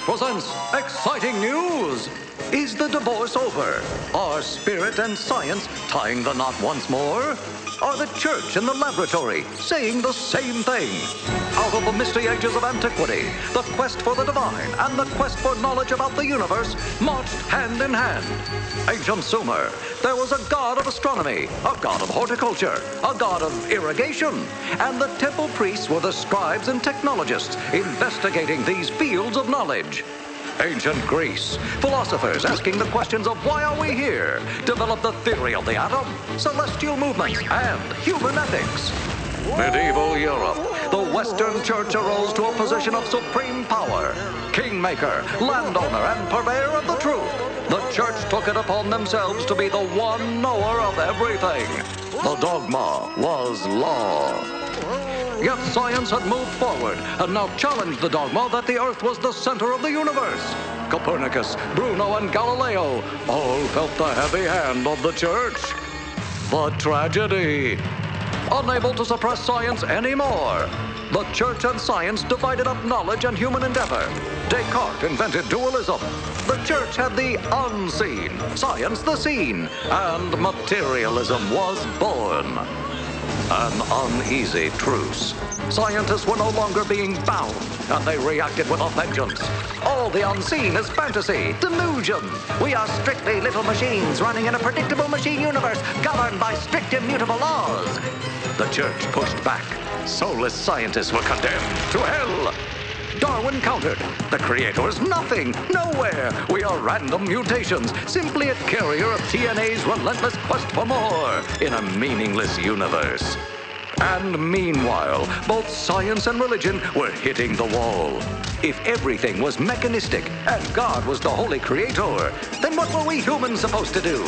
presents exciting news. Is the divorce over? Are spirit and science tying the knot once more? Are the church and the laboratory saying the same thing? Out of the misty ages of antiquity, the quest for the divine and the quest for knowledge about the universe marched hand in hand. Ancient Sumer, there was a god of astronomy, a god of horticulture, a god of irrigation, and the temple priests were the scribes and technologists investigating these fields of knowledge. Ancient Greece, philosophers asking the questions of why are we here, developed the theory of the atom, celestial movements, and human ethics. Medieval Europe, the Western Church arose to a position of supreme power. Kingmaker, landowner, and purveyor of the truth. The Church took it upon themselves to be the one knower of everything. The dogma was law. Yet science had moved forward and now challenged the dogma that the Earth was the center of the universe. Copernicus, Bruno, and Galileo all felt the heavy hand of the Church. The tragedy. Unable to suppress science anymore, the Church and science divided up knowledge and human endeavor. Descartes invented dualism. The Church had the unseen, science the seen, and materialism was born. An uneasy truce. Scientists were no longer being bound, and they reacted with a vengeance. All the unseen is fantasy, delusion. We are strictly little machines running in a predictable machine universe governed by strict immutable laws. The Church pushed back. Soulless scientists were condemned to hell. Darwin countered. The creator is nothing, nowhere. We are random mutations, simply a carrier of TNA's relentless quest for more in a meaningless universe. And meanwhile, both science and religion were hitting the wall. If everything was mechanistic and God was the holy creator, then what were we humans supposed to do?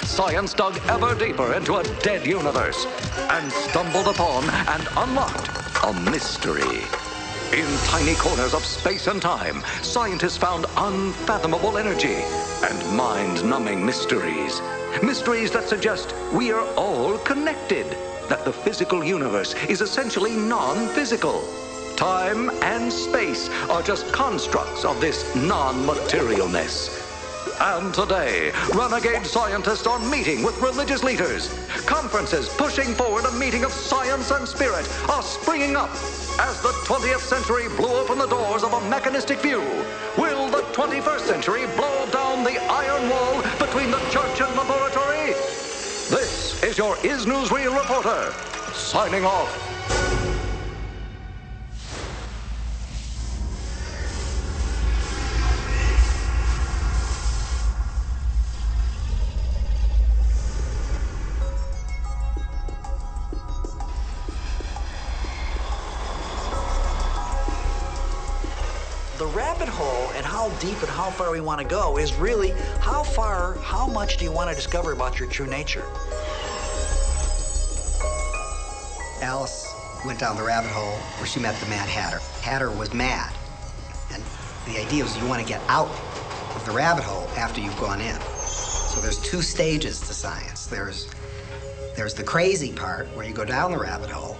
Science dug ever deeper into a dead universe and stumbled upon and unlocked a mystery. In tiny corners of space and time, scientists found unfathomable energy and mind-numbing mysteries. Mysteries that suggest we are all connected, that the physical universe is essentially non-physical. Time and space are just constructs of this non-materialness. And today, renegade scientists are meeting with religious leaders. Conferences pushing forward a meeting of science and spirit are springing up. As the 20th century blew open the doors of a mechanistic view, will the 21st century blow down the iron wall between the church and laboratory? This is your Is Newsreel reporter, signing off. The rabbit hole and how deep and how far we want to go is really how much do you want to discover about your true nature? Alice went down the rabbit hole where she met the Mad Hatter. Hatter was mad, and the idea was you want to get out of the rabbit hole after you've gone in. So there's two stages to science. There's the crazy part where you go down the rabbit hole,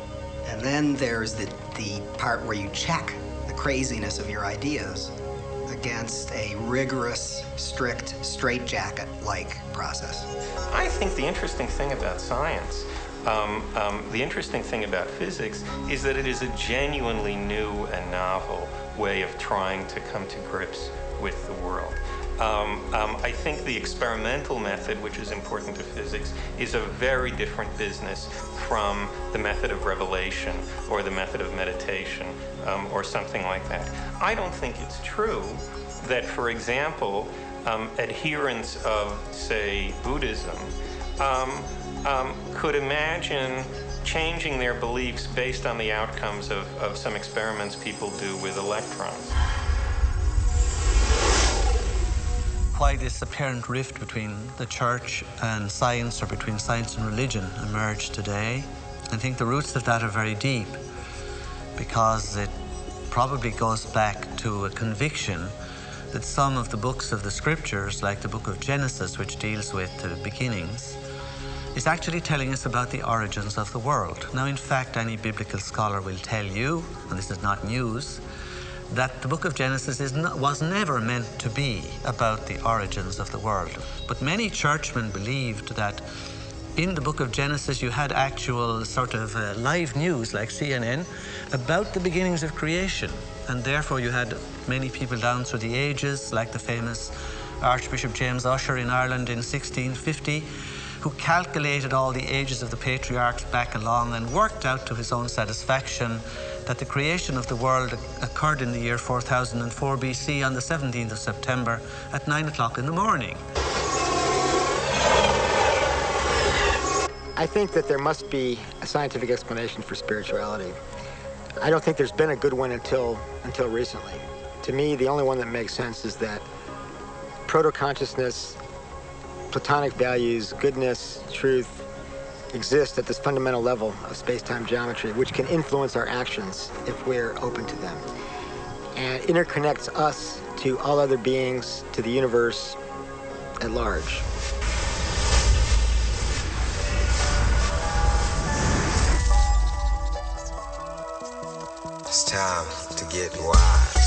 and then there's the part where you check the craziness of your ideas against a rigorous, strict, straitjacket-like process. I think the interesting thing about science, the interesting thing about physics, is that it is a genuinely new and novel way of trying to come to grips with the world. I think the experimental method, which is important to physics, is a very different business from the method of revelation or the method of meditation or something like that. I don't think it's true that, for example, adherents of, say, Buddhism could imagine changing their beliefs based on the outcomes of some experiments people do with electrons. Why this apparent rift between the church and science, or between science and religion, emerged today, I think the roots of that are very deep, because it probably goes back to a conviction that some of the books of the scriptures, like the book of Genesis, which deals with the beginnings, is actually telling us about the origins of the world. Now, in fact, any biblical scholar will tell you, and this is not news, that the book of Genesis was never meant to be about the origins of the world. But many churchmen believed that in the book of Genesis you had actual sort of live news like CNN about the beginnings of creation. And therefore you had many people down through the ages, like the famous Archbishop James Ussher in Ireland in 1650, who calculated all the ages of the patriarchs back along and worked out to his own satisfaction that the creation of the world occurred in the year 4004 BC on the 17th of September at 9 o'clock in the morning. I think that there must be a scientific explanation for spirituality. I don't think there's been a good one until recently. To me, the only one that makes sense is that proto-consciousness, Platonic values, goodness, truth, exist at this fundamental level of space-time geometry, which can influence our actions if we're open to them, and interconnects us to all other beings, to the universe at large. It's time to get wise.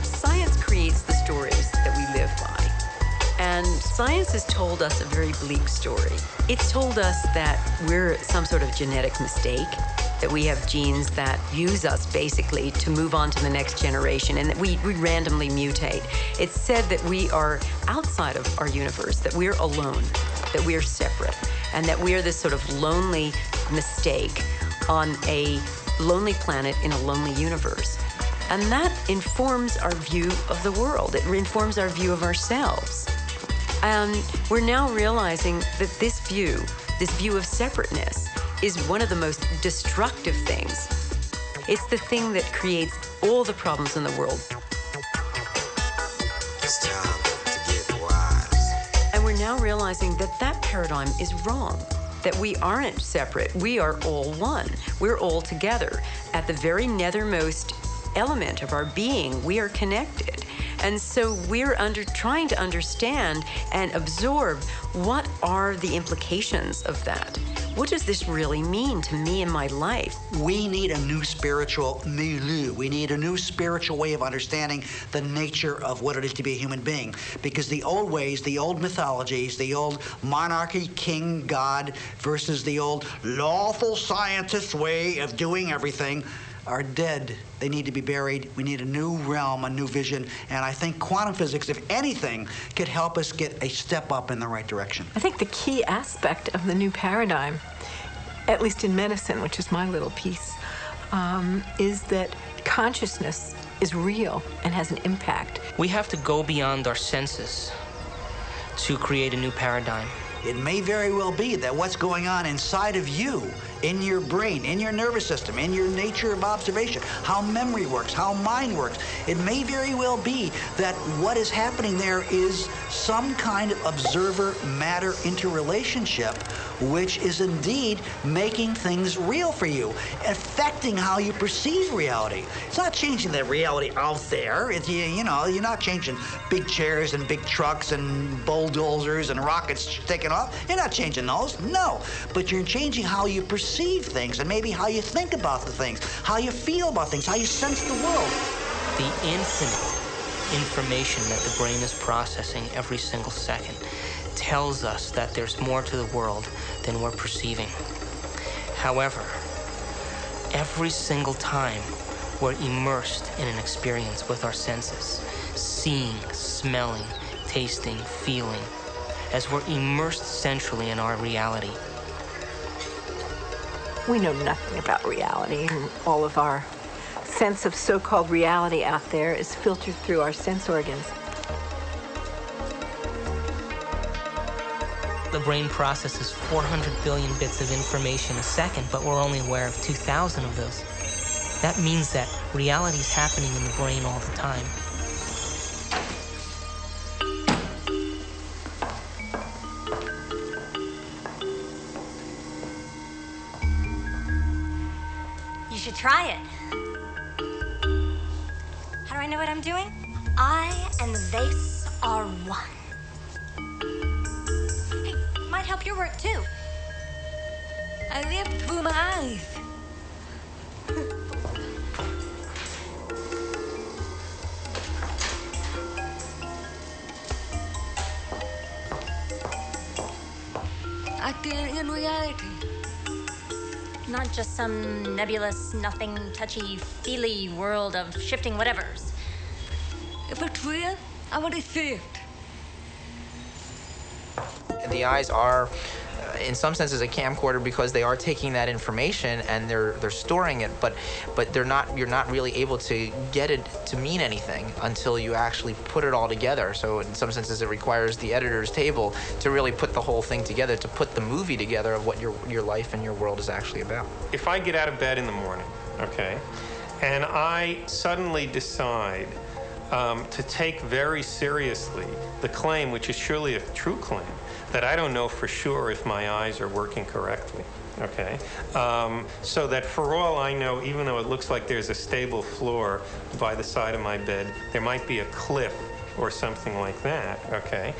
Science creates the stories that we live by. And science has told us a very bleak story. It's told us that we're some sort of genetic mistake, that we have genes that use us basically to move on to the next generation, and that we randomly mutate. It's said that we are outside of our universe, that we're alone, that we're separate, and that we're this sort of lonely mistake on a lonely planet in a lonely universe. And that informs our view of the world. It informs our view of ourselves. And we're now realizing that this view of separateness, is one of the most destructive things. It's the thing that creates all the problems in the world. It's time to get wise. And we're now realizing that that paradigm is wrong, that we aren't separate. We are all one. We're all together. At the very nethermost element of our being, we are connected. And so we're trying to understand and absorb what are the implications of that. What does this really mean to me in my life? We need a new spiritual milieu. We need a new spiritual way of understanding the nature of what it is to be a human being. Because the old ways, the old mythologies, the old monarchy, king, God, versus the old lawful scientist way of doing everything are dead. They need to be buried. We need a new realm, a new vision. And I think quantum physics, if anything, could help us get a step up in the right direction. I think the key aspect of the new paradigm, at least in medicine, which is my little piece, is that consciousness is real and has an impact. We have to go beyond our senses to create a new paradigm. It may very well be that what's going on inside of you, in your brain, in your nervous system, in your nature of observation, how memory works, how mind works, it may very well be that what is happening there is some kind of observer-matter interrelationship, which is indeed making things real for you, affecting how you perceive reality. It's not changing the reality out there. It's, you know, you're not changing big chairs and big trucks and bulldozers and rockets taking off. You're not changing those, no. But you're changing how you perceive things, and maybe how you think about the things, how you feel about things, how you sense the world. The infinite information that the brain is processing every single second tells us that there's more to the world than we're perceiving. However, every single time we're immersed in an experience with our senses, seeing, smelling, tasting, feeling, as we're immersed centrally in our reality. We know nothing about reality, and all of our sense of so-called reality out there is filtered through our sense organs. The brain processes 400 billion bits of information a second, but we're only aware of 2,000 of those. That means that reality is happening in the brain all the time. You should try it. How do I know what I'm doing? I and the vase are one. Hey, might help your work too. I lived through my eyes. Acting in reality. Not just some nebulous, nothing, touchy-feely world of shifting whatevers. If it's real, I want to see it. The eyes are, in some senses, a camcorder because they are taking that information and they're storing it, but you're not really able to get it to mean anything until you actually put it all together. So in some senses, it requires the editor's table to really put the whole thing together, to put the movie together of what your life and your world is actually about. If I get out of bed in the morning, okay, and I suddenly decide to take very seriously the claim, which is surely a true claim, that I don't know for sure if my eyes are working correctly, okay? So that for all I know, even though it looks like there's a stable floor by the side of my bed, there might be a cliff or something like that, okay?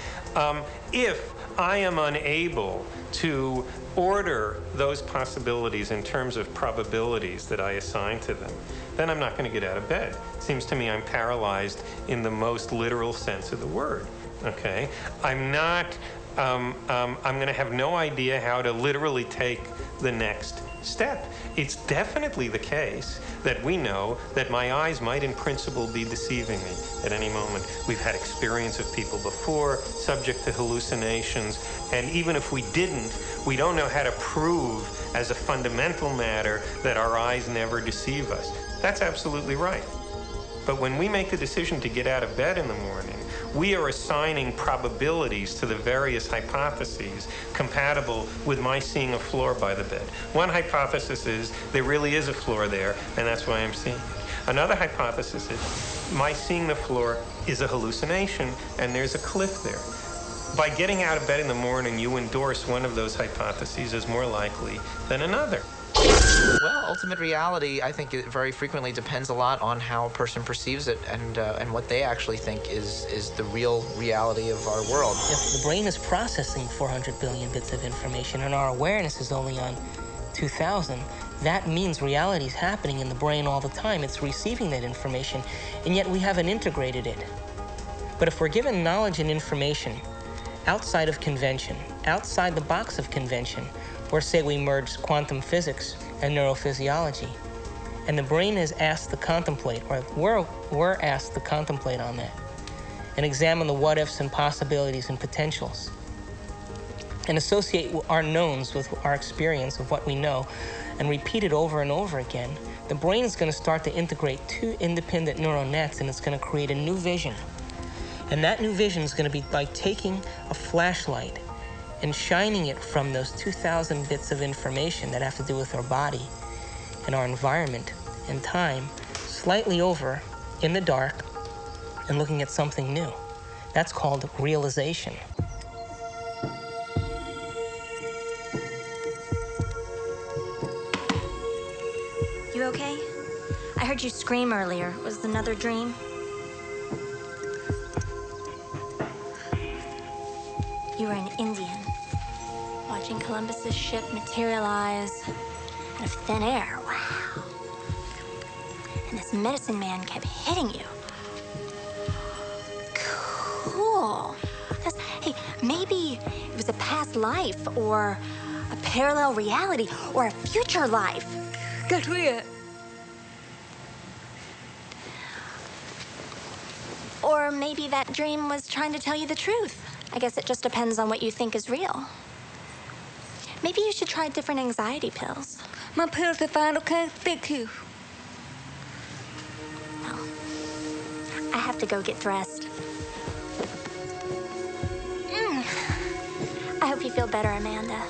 If I am unable to order those possibilities in terms of probabilities that I assign to them, then I'm not going to get out of bed. It seems to me I'm paralyzed in the most literal sense of the word, okay? I'm going to have no idea how to literally take the next step. It's definitely the case that we know that my eyes might in principle be deceiving me at any moment. We've had experience of people before subject to hallucinations, and even if we didn't, we don't know how to prove as a fundamental matter that our eyes never deceive us. That's absolutely right. But when we make the decision to get out of bed in the morning, we are assigning probabilities to the various hypotheses compatible with my seeing a floor by the bed. One hypothesis is there really is a floor there, and that's why I'm seeing it. Another hypothesis is my seeing the floor is a hallucination, and there's a cliff there. By getting out of bed in the morning, you endorse one of those hypotheses as more likely than another. Well, ultimate reality, I think, it very frequently depends a lot on how a person perceives it and what they actually think is the real reality of our world. If the brain is processing 400 billion bits of information and our awareness is only on 2,000, that means reality is happening in the brain all the time. It's receiving that information, and yet we haven't integrated it. But if we're given knowledge and information outside of convention, outside the box of convention, or say we merge quantum physics and neurophysiology, and the brain is asked to contemplate, or we're asked to contemplate on that, and examine the what-ifs and possibilities and potentials, and associate our knowns with our experience of what we know, and repeat it over and over again, the brain is going to start to integrate two independent neural nets, and it's going to create a new vision. And that new vision is going to be like taking a flashlight and shining it from those 2,000 bits of information that have to do with our body and our environment and time, slightly over in the dark and looking at something new. That's called realization. You okay? I heard you scream earlier. Was it another dream? You were an Indian, watching Columbus's ship materialize out of thin air. Wow. And this medicine man kept hitting you. Cool. Hey, maybe it was a past life, or a parallel reality, or a future life. Get weird. Or maybe that dream was trying to tell you the truth. I guess it just depends on what you think is real. Maybe you should try different anxiety pills. My pills are fine, okay? Thank you. Well, I have to go get dressed. I hope you feel better, Amanda.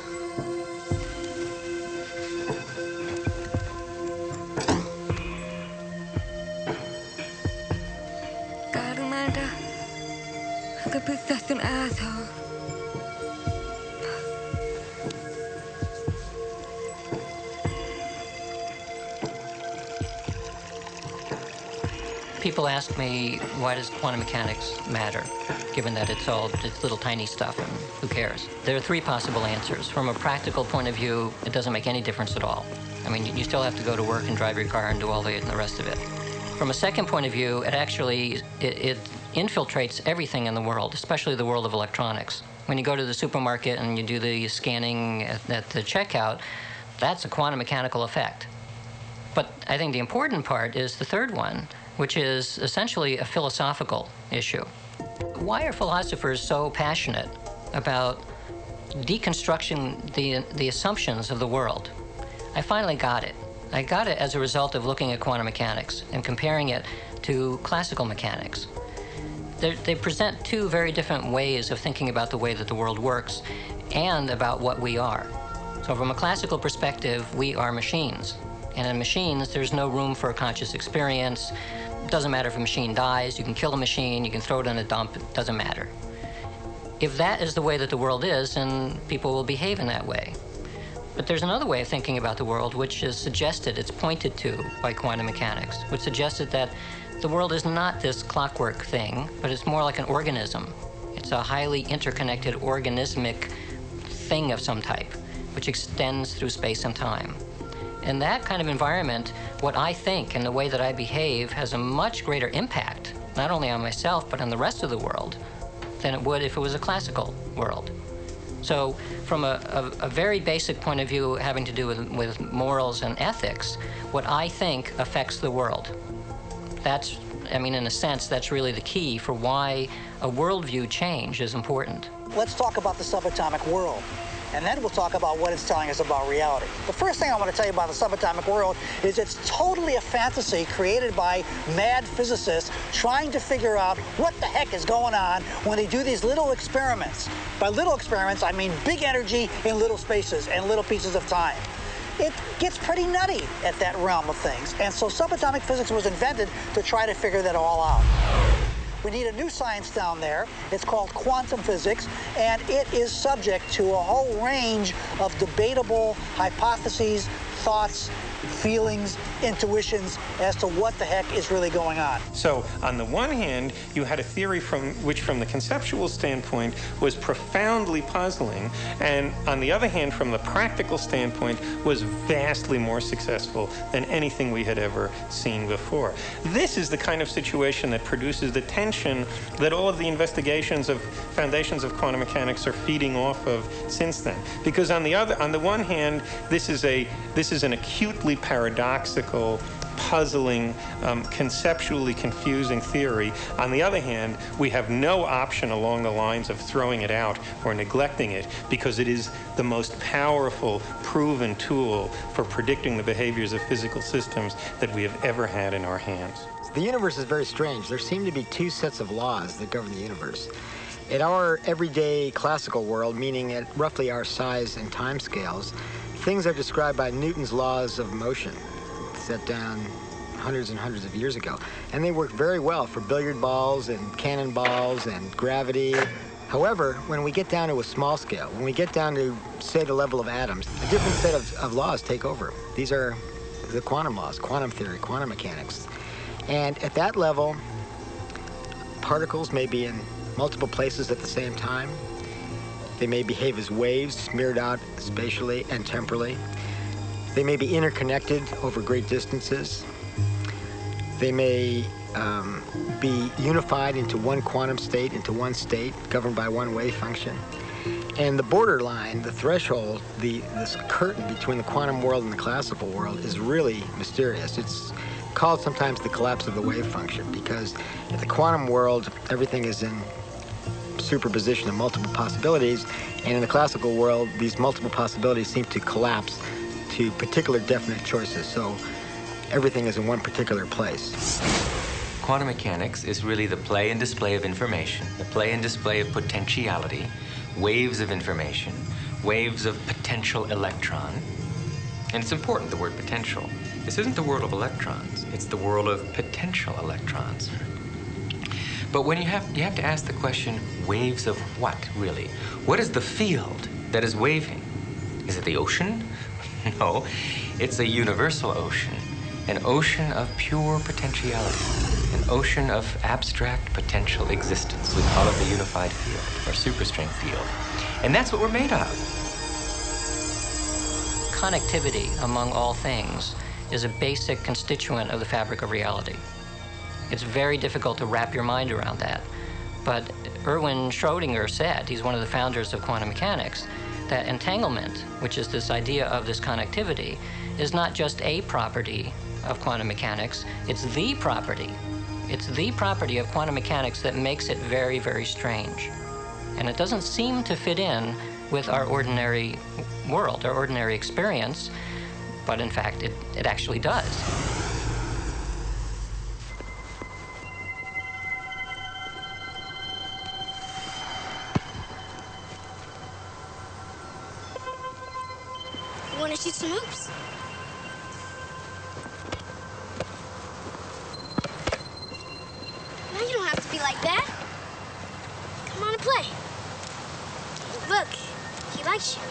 God, Amanda. I could be such an asshole. People ask me, why does quantum mechanics matter, given that it's little tiny stuff and who cares? There are three possible answers. From a practical point of view, it doesn't make any difference at all. I mean, you still have to go to work and drive your car and do all the rest of it. From a second point of view, it actually infiltrates everything in the world, especially the world of electronics. When you go to the supermarket and you do the scanning at the checkout, that's a quantum mechanical effect. But I think the important part is the third one, which is essentially a philosophical issue. Why are philosophers so passionate about deconstructing the assumptions of the world? I finally got it. I got it as a result of looking at quantum mechanics and comparing it to classical mechanics. They present two very different ways of thinking about the way that the world works and about what we are. So from a classical perspective, we are machines. And in machines, there's no room for a conscious experience. It doesn't matter if a machine dies. You can kill a machine, you can throw it in a dump, it doesn't matter. If that is the way that the world is, then people will behave in that way. But there's another way of thinking about the world which is suggested, it's pointed to by quantum mechanics, which suggested that the world is not this clockwork thing, but it's more like an organism. It's a highly interconnected organismic thing of some type, which extends through space and time. In that kind of environment, what I think and the way that I behave has a much greater impact, not only on myself, but on the rest of the world, than it would if it was a classical world. So from a very basic point of view having to do with morals and ethics, what I think affects the world. That's, I mean, in a sense, that's really the key for why a worldview change is important. Let's talk about the subatomic world, and then we'll talk about what it's telling us about reality. The first thing I want to tell you about the subatomic world is it's totally a fantasy created by mad physicists trying to figure out what the heck is going on when they do these little experiments. By little experiments, I mean big energy in little spaces and little pieces of time. It gets pretty nutty at that realm of things. And so subatomic physics was invented to try to figure that all out. We need a new science down there. It's called quantum physics, and it is subject to a whole range of debatable hypotheses, thoughts, feelings, intuitions as to what the heck is really going on. So on the one hand, you had a theory which from the conceptual standpoint was profoundly puzzling, and on the other hand, from the practical standpoint, was vastly more successful than anything we had ever seen before. This is the kind of situation that produces the tension that all of the investigations of foundations of quantum mechanics are feeding off of since then. Because on the one hand, this is an acutely paradoxical, puzzling, conceptually confusing theory. On the other hand, we have no option along the lines of throwing it out or neglecting it because it is the most powerful, proven tool for predicting the behaviors of physical systems that we have ever had in our hands. The universe is very strange. There seem to be two sets of laws that govern the universe. In our everyday classical world, meaning at roughly our size and time scales, things are described by Newton's laws of motion, set down hundreds and hundreds of years ago. And they work very well for billiard balls and cannonballs and gravity. However, when we get down to a small scale, when we get down to, say, the level of atoms, a different set of laws take over. These are the quantum laws, quantum theory, quantum mechanics. And at that level, particles may be in multiple places at the same time. They may behave as waves smeared out spatially and temporally. They may be interconnected over great distances. They may be unified into one quantum state, into one state, governed by one wave function. And the borderline, the threshold, this curtain between the quantum world and the classical world is really mysterious. It's called sometimes the collapse of the wave function, because in the quantum world, everything is in superposition of multiple possibilities, and in the classical world, these multiple possibilities seem to collapse to particular definite choices, so everything is in one particular place. Quantum mechanics is really the play and display of information, the play and display of potentiality, waves of information, waves of potential electron. And it's important, the word potential. This isn't the world of electrons, it's the world of potential electrons. But when you have to ask the question, waves of what, really? What is the field that is waving? Is it the ocean? No, it's a universal ocean, an ocean of pure potentiality. An ocean of abstract potential existence. We call it the unified field, or superstring field. And that's what we're made of. Connectivity among all things is a basic constituent of the fabric of reality. It's very difficult to wrap your mind around that. But Erwin Schrödinger said, he's one of the founders of quantum mechanics, that entanglement, which is this idea of this connectivity, is not just a property of quantum mechanics, it's the property. It's the property of quantum mechanics that makes it very, very strange. And it doesn't seem to fit in with our ordinary world, our ordinary experience, but in fact, it actually does. You want to shoot some hoops? No, you don't have to be like that. Come on and play. Look, he likes you.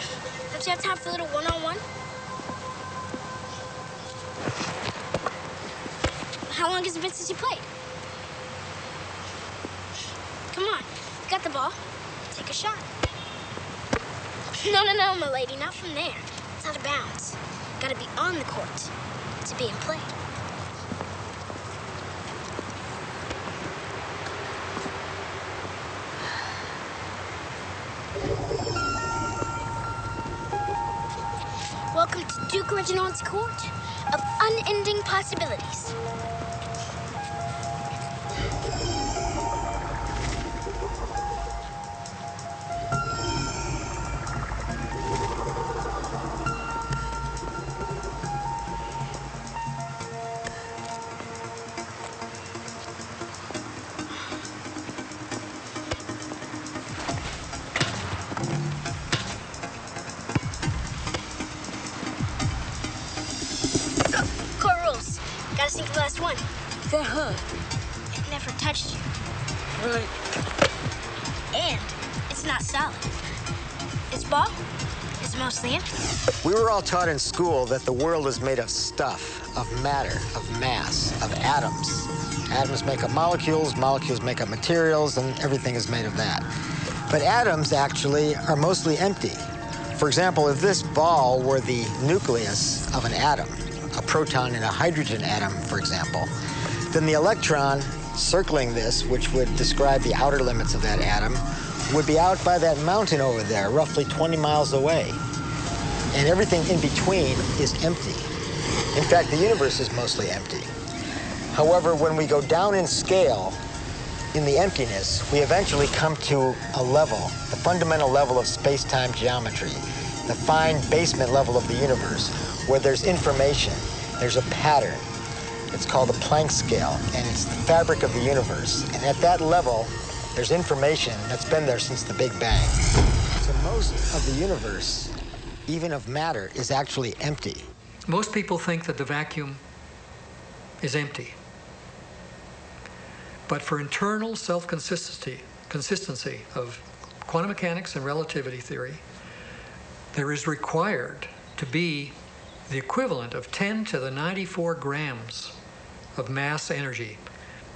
Don't you have time for a little one-on-one? How long has it been since you played? Come on, you got the ball. Take a shot. No, my lady, not from there. It's out of bounds. Gotta be on the court to be in play. Welcome to Duke Reginald's court of unending possibilities. Gotta sink the last one. That huh? It never touched you. Right. And it's not solid. Its ball is mostly empty. We were all taught in school that the world is made of stuff, of matter, of mass, of atoms. Atoms make up molecules, molecules make up materials, and everything is made of that. But atoms actually are mostly empty. For example, if this ball were the nucleus of an atom, a proton in a hydrogen atom, for example, then the electron circling this, which would describe the outer limits of that atom, would be out by that mountain over there, roughly 20 miles away. And everything in between is empty. In fact, the universe is mostly empty. However, when we go down in scale, in the emptiness, we eventually come to a level, the fundamental level of space-time geometry, the fine basement level of the universe, where there's information, there's a pattern. It's called the Planck scale, and it's the fabric of the universe. And at that level, there's information that's been there since the Big Bang. So most of the universe, even of matter, is actually empty. Most people think that the vacuum is empty. But for internal consistency of quantum mechanics and relativity theory, there is required to be the equivalent of 10 to the 94 grams of mass energy,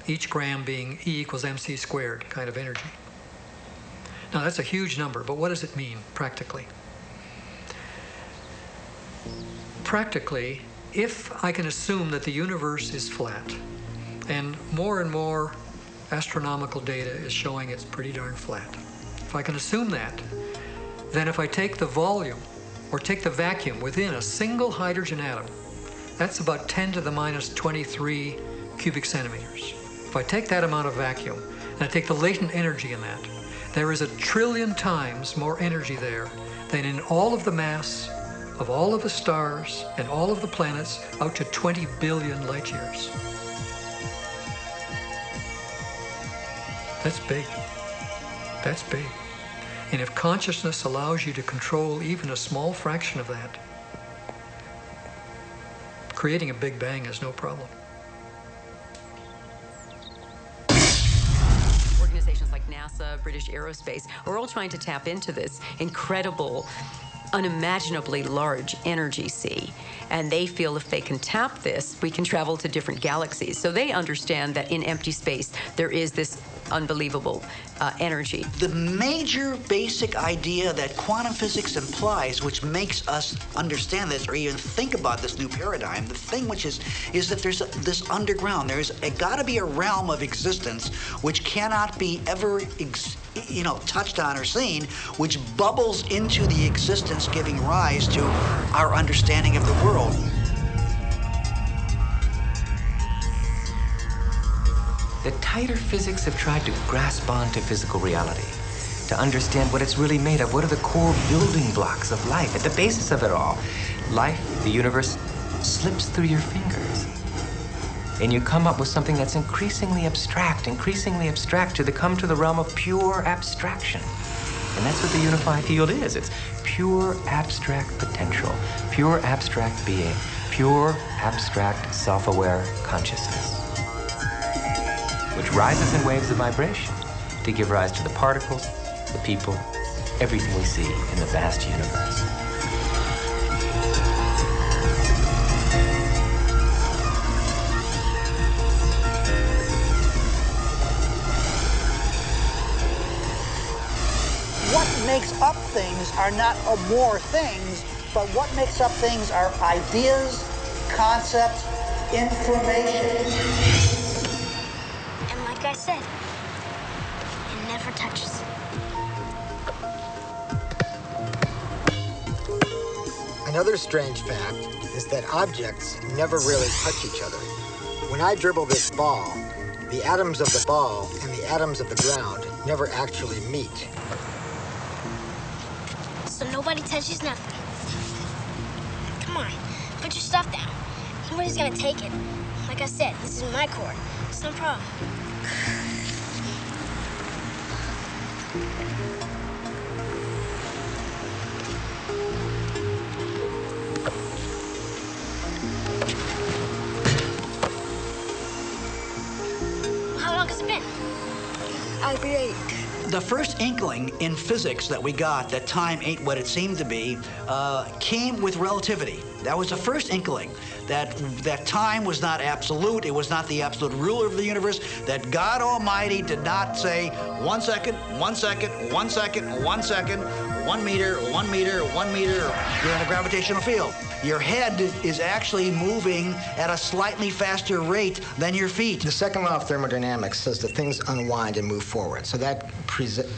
each gram being E equals mc squared kind of energy. Now that's a huge number, but what does it mean practically? Practically, if I can assume that the universe is flat, and more astronomical data is showing it's pretty darn flat. If I can assume that, then if I take the volume or take the vacuum within a single hydrogen atom, that's about 10 to the minus 23 cubic centimeters. If I take that amount of vacuum and I take the latent energy in that, there is 1 trillion times more energy there than in all of the mass of all of the stars and all of the planets out to 20 billion light years. That's big. That's big. And if consciousness allows you to control even a small fraction of that, creating a Big Bang is no problem. Organizations like NASA, British Aerospace, are all trying to tap into this incredible unimaginably large energy sea. And they feel if they can tap this, we can travel to different galaxies. So they understand that in empty space, there is this unbelievable energy. The major basic idea that quantum physics implies, which makes us understand this or even think about this new paradigm, the thing which is that there's this underground, there's got to be a realm of existence which cannot be ever touched on or seen, which bubbles into the existence, giving rise to our understanding of the world. The tighter physics have tried to grasp onto physical reality, to understand what it's really made of. What are the core building blocks of life? At the basis of it all, life, the universe, slips through your fingers. And you come up with something that's increasingly abstract to come to the realm of pure abstraction. And that's what the unified field is. It's pure abstract potential, pure abstract being, pure abstract self-aware consciousness, which rises in waves of vibration to give rise to the particles, the people, everything we see in the vast universe. What makes up things are not more things, but what makes up things are ideas, concepts, information. And like I said, it never touches. Another strange fact is that objects never really touch each other. When I dribble this ball, the atoms of the ball and the atoms of the ground never actually meet. So nobody touches nothing. Come on, put your stuff down. Nobody's gonna take it. Like I said, this is my court. It's no problem. How long has it been? I'll be 8. The first inkling in physics that we got that time ain't what it seemed to be came with relativity. That was the first inkling that time was not absolute. It was not the absolute ruler of the universe. That God Almighty did not say 1 second, 1 second, 1 second, 1 second, 1 meter, 1 meter, 1 meter. You're in a gravitational field. Your head is actually moving at a slightly faster rate than your feet. The second law of thermodynamics says that things unwind and move forward, so that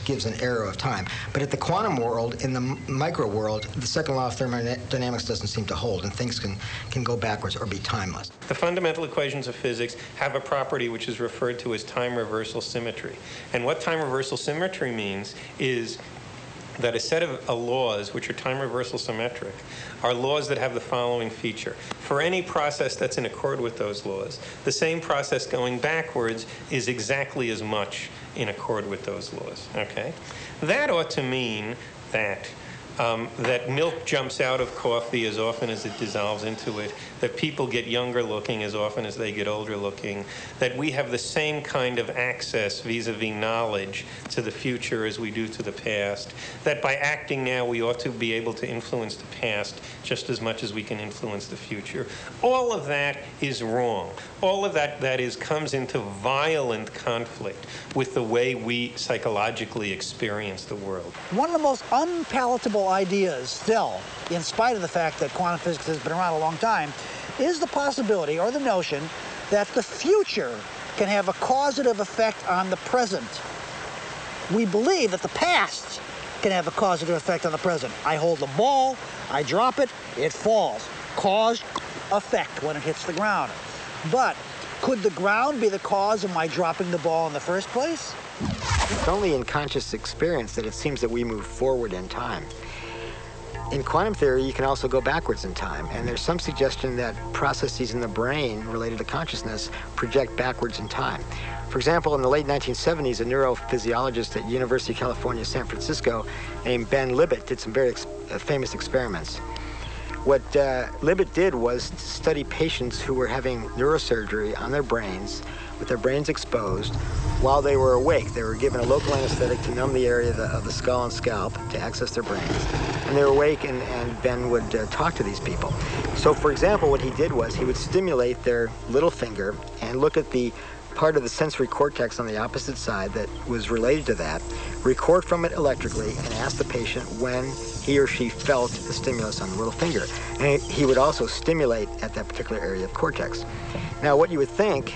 gives an arrow of time. But at the quantum world, in the micro world, the second law of thermodynamics doesn't seem to hold, and things can go backwards or be timeless. The fundamental equations of physics have a property which is referred to as time reversal symmetry. And what time reversal symmetry means is that a set of laws, which are time reversal symmetric, are laws that have the following feature. For any process that's in accord with those laws, the same process going backwards is exactly as much in accord with those laws, okay? That ought to mean that that milk jumps out of coffee as often as it dissolves into it, that people get younger looking as often as they get older looking, that we have the same kind of access vis-a-vis knowledge to the future as we do to the past, that by acting now we ought to be able to influence the past just as much as we can influence the future. All of that is wrong. All of that comes into violent conflict with the way we psychologically experience the world. One of the most unpalatable ideas still, in spite of the fact that quantum physics has been around a long time, is the possibility or the notion that the future can have a causative effect on the present. We believe that the past can have a causative effect on the present. I hold the ball, I drop it, it falls. Cause, effect when it hits the ground. But could the ground be the cause of my dropping the ball in the first place? It's only in conscious experience that it seems that we move forward in time. In quantum theory, you can also go backwards in time, and there's some suggestion that processes in the brain related to consciousness project backwards in time. For example, in the late 1970s, a neurophysiologist at University of California, San Francisco, named Ben Libet, did some very famous experiments. What Libet did was to study patients who were having neurosurgery on their brains, with their brains exposed, while they were awake. They were given a local anesthetic to numb the area of the skull and scalp to access their brains. And they were awake, and Ben would talk to these people. So, for example, what he did was he would stimulate their little finger and look at the part of the sensory cortex on the opposite side that was related to that, record from it electrically, and ask the patient when he or she felt the stimulus on the little finger. And he would also stimulate at that particular area of cortex. Now, what you would think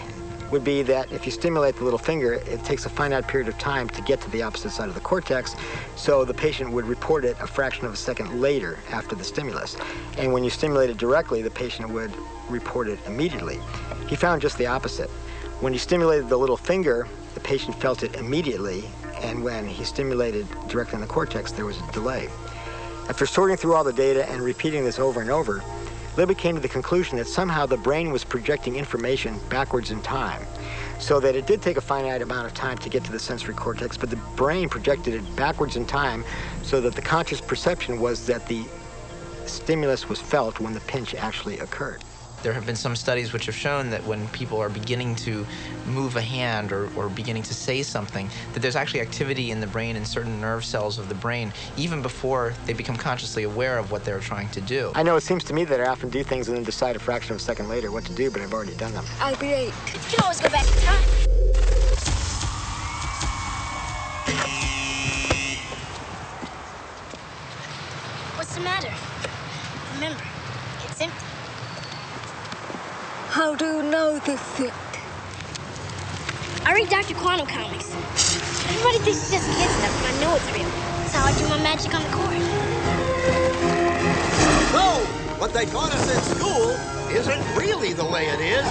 would be that if you stimulate the little finger, it takes a finite period of time to get to the opposite side of the cortex, so the patient would report it a fraction of a second later after the stimulus. And when you stimulate it directly, the patient would report it immediately. He found just the opposite. When you stimulated the little finger, the patient felt it immediately, and when he stimulated directly on the cortex, there was a delay. After sorting through all the data and repeating this over and over, Libby came to the conclusion that somehow the brain was projecting information backwards in time, so that it did take a finite amount of time to get to the sensory cortex, but the brain projected it backwards in time so that the conscious perception was that the stimulus was felt when the pinch actually occurred. There have been some studies which have shown that when people are beginning to move a hand or beginning to say something, that there's actually activity in the brain in certain nerve cells of the brain, even before they become consciously aware of what they're trying to do. I know it seems to me that I often do things and then decide a fraction of a second later what to do, but I've already done them. I agree. You can always go back in time. What's the matter? Remember, it's empty. How do you know this shit? I read Dr. Quantum comics. Everybody thinks it's just kid stuff, but I know it's real. That's how I do my magic on the cord. So, what they taught us in school isn't really the way it is.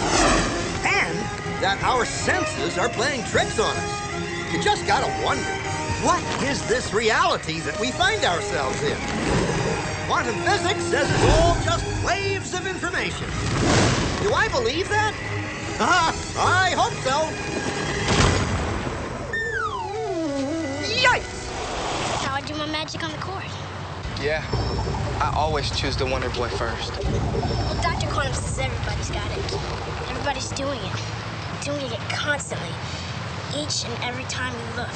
And that our senses are playing tricks on us. You just gotta wonder, what is this reality that we find ourselves in? Quantum physics says it's all just waves of information. Do I believe that? I hope so. Yikes! That's how I do my magic on the cord. Yeah, I always choose the Wonder Boy first. Well, Dr. Quantum says everybody's got it. Everybody's doing it. Doing it constantly. Each and every time you look.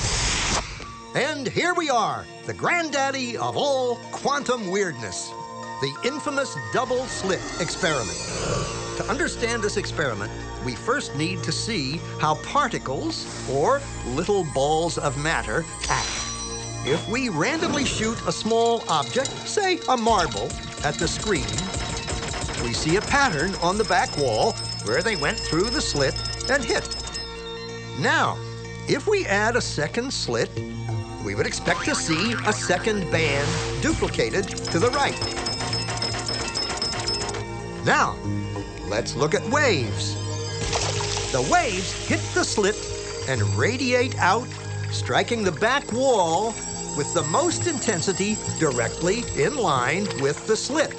And here we are, the granddaddy of all quantum weirdness. The infamous double slit experiment. To understand this experiment, we first need to see how particles, or little balls of matter, act. If we randomly shoot a small object, say a marble, at the screen, we see a pattern on the back wall where they went through the slit and hit. Now, if we add a second slit, we would expect to see a second band duplicated to the right. Now, let's look at waves. The waves hit the slit and radiate out, striking the back wall with the most intensity directly in line with the slit.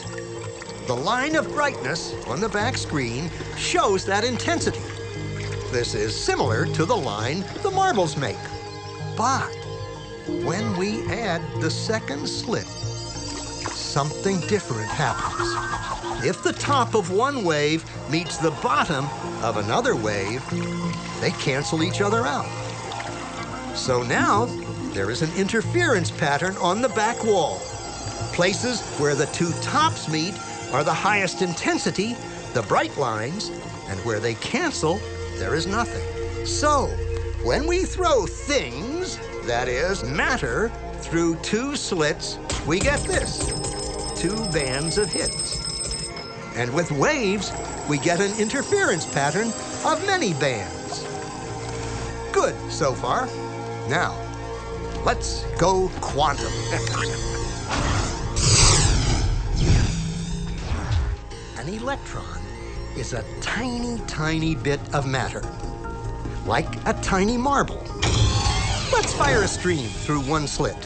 The line of brightness on the back screen shows that intensity. This is similar to the line the marbles make. But when we add the second slit, something different happens. If the top of one wave meets the bottom of another wave, they cancel each other out. So now, there is an interference pattern on the back wall. Places where the two tops meet are the highest intensity, the bright lines, and where they cancel, there is nothing. So, when we throw things, that is, matter, through two slits, we get this, two bands of hits. And with waves, we get an interference pattern of many bands. Good so far. Now, let's go quantum. An electron is a tiny, tiny bit of matter, like a tiny marble. Let's fire a stream through one slit.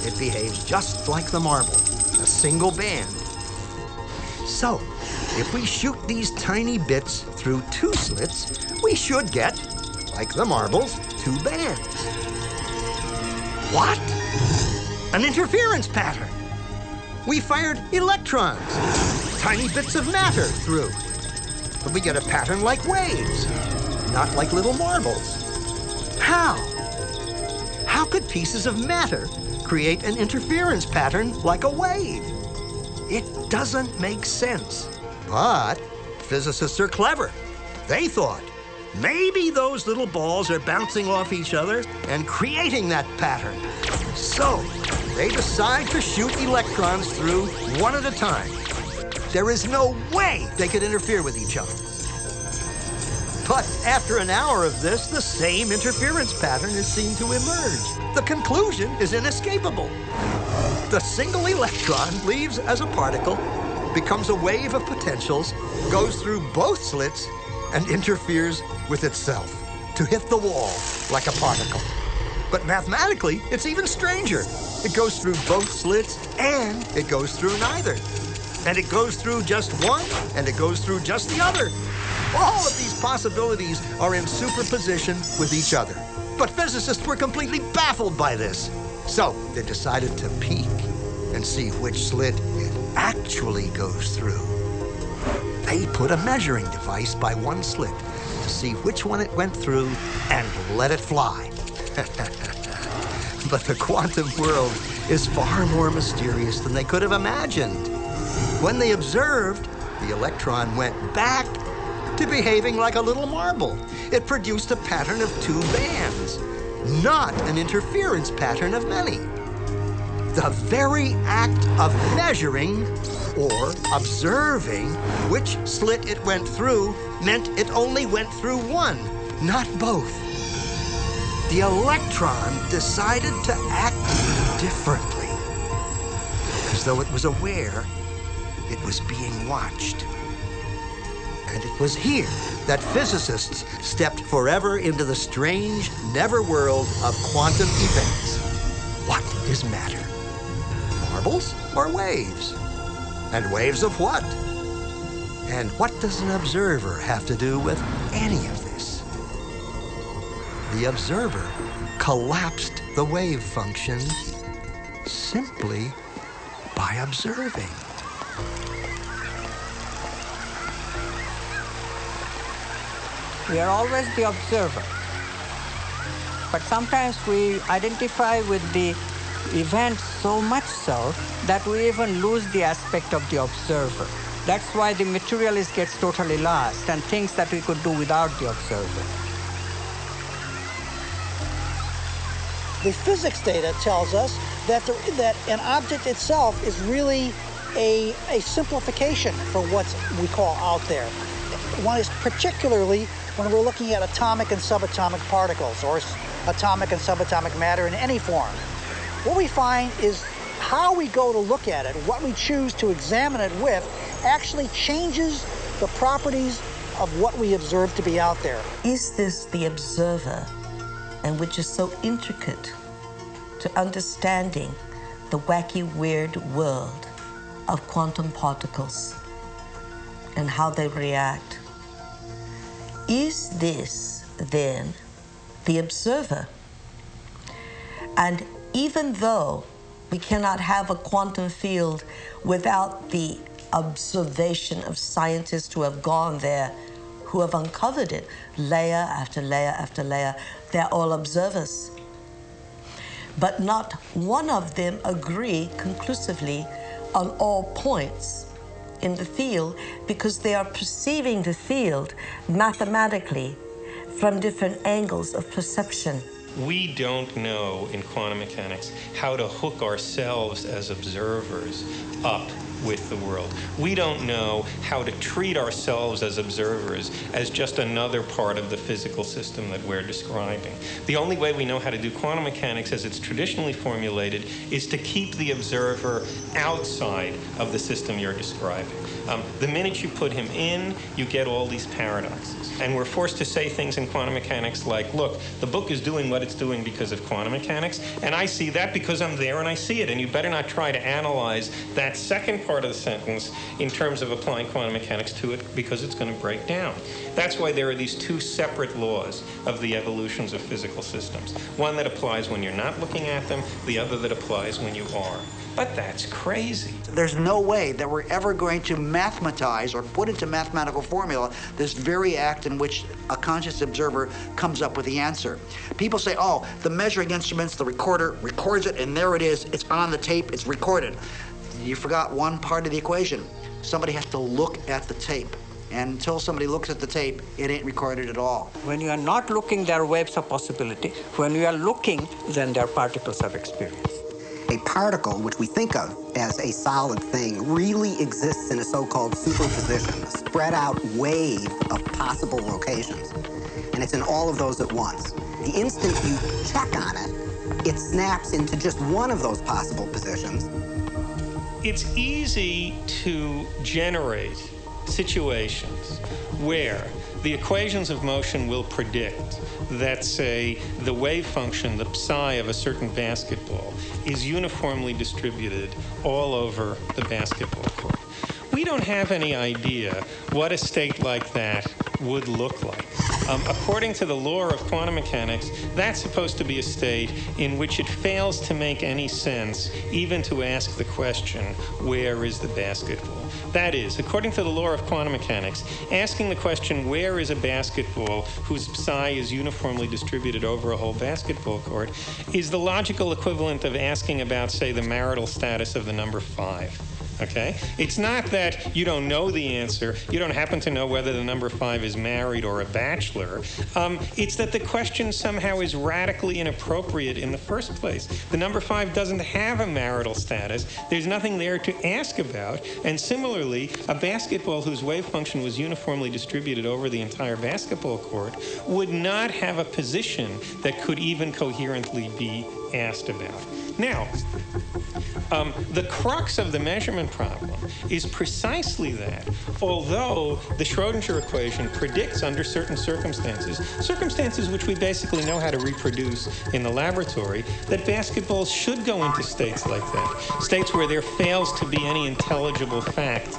It behaves just like the marble, a single band. So, if we shoot these tiny bits through two slits, we should get, like the marbles, two bands. What? An interference pattern. We fired electrons, tiny bits of matter through, but we get a pattern like waves. not like little marbles. How? How could pieces of matter create an interference pattern like a wave? It doesn't make sense. But physicists are clever. They thought, maybe those little balls are bouncing off each other and creating that pattern. So they decide to shoot electrons through one at a time. There is no way they could interfere with each other. But after an hour of this, the same interference pattern is seen to emerge. The conclusion is inescapable. The single electron leaves as a particle, becomes a wave of potentials, goes through both slits, and interferes with itself to hit the wall like a particle. But mathematically, it's even stranger. It goes through both slits, and it goes through neither. And it goes through just one, and it goes through just the other. All of these possibilities are in superposition with each other. But physicists were completely baffled by this. So they decided to peek and see which slit it actually goes through. They put a measuring device by one slit to see which one it went through and let it fly. But the quantum world is far more mysterious than they could have imagined. When they observed, the electron went back to behaving like a little marble. It produced a pattern of two bands, not an interference pattern of many. The very act of measuring or observing which slit it went through meant it only went through one, not both. The electron decided to act differently, as though it was aware it was being watched. And it was here that physicists stepped forever into the strange, never world of quantum events. What is matter? Marbles or waves? And waves of what? And what does an observer have to do with any of this? The observer collapsed the wave function simply by observing. We are always the observer. But sometimes we identify with the event so much so that we even lose the aspect of the observer. That's why the materialist gets totally lost and thinks that we could do without the observer. The physics data tells us that an object itself is really a simplification for what we call out there. One is particularly when we're looking at atomic and subatomic particles or atomic and subatomic matter in any form. What we find is how we go to look at it, what we choose to examine it with, actually changes the properties of what we observe to be out there. Is this the observer, and which is so intricate to understanding the wacky, weird world of quantum particles and how they react? Is this, then, the observer? And even though we cannot have a quantum field without the observation of scientists who have gone there, who have uncovered it, layer after layer after layer, they're all observers. But not one of them agree conclusively on all points in the field, because they are perceiving the field mathematically from different angles of perception. We don't know in quantum mechanics how to hook ourselves as observers up with the world. We don't know how to treat ourselves as observers as just another part of the physical system that we're describing. The only way we know how to do quantum mechanics as it's traditionally formulated is to keep the observer outside of the system you're describing. The minute you put him in, you get all these paradoxes. And we're forced to say things in quantum mechanics like, look, the book is doing what it's doing because of quantum mechanics, and I see that because I'm there and I see it, and you better not try to analyze that second part of the sentence in terms of applying quantum mechanics to it, because it's going to break down. That's why there are these two separate laws of the evolutions of physical systems. One that applies when you're not looking at them, the other that applies when you are. But that's crazy. There's no way that we're ever going to mathematize or put into mathematical formula this very act in which a conscious observer comes up with the answer. People say, oh, the measuring instruments, the recorder records it, and there it is. It's on the tape. It's recorded. You forgot one part of the equation. Somebody has to look at the tape. And until somebody looks at the tape, it ain't recorded at all. When you are not looking, there are waves of possibility. When you are looking, then there are particles of experience. A particle, which we think of as a solid thing, really exists in a so-called superposition, a spread out wave of possible locations. And it's in all of those at once. The instant you check on it, it snaps into just one of those possible positions. It's easy to generate situations where the equations of motion will predict that, say, the wave function, the psi of a certain basketball, is uniformly distributed all over the basketball court. We don't have any idea what a state like that would look like. According to the law of quantum mechanics, that's supposed to be a state in which it fails to make any sense even to ask the question, where is the basketball? That is, according to the law of quantum mechanics, asking the question, where is a basketball whose psi is uniformly distributed over a whole basketball court, is the logical equivalent of asking about, say, the marital status of the number 5. Okay? It's not that you don't know the answer, you don't happen to know whether the number 5 is married or a bachelor. It's that the question somehow is radically inappropriate in the first place. The number 5 doesn't have a marital status, there's nothing there to ask about, and similarly, a basketball whose wave function was uniformly distributed over the entire basketball court would not have a position that could even coherently be asked about. Now, the crux of the measurement problem is precisely that, although the Schrodinger equation predicts under certain circumstances which we basically know how to reproduce in the laboratory, that basketballs should go into states like that, states where there fails to be any intelligible fact,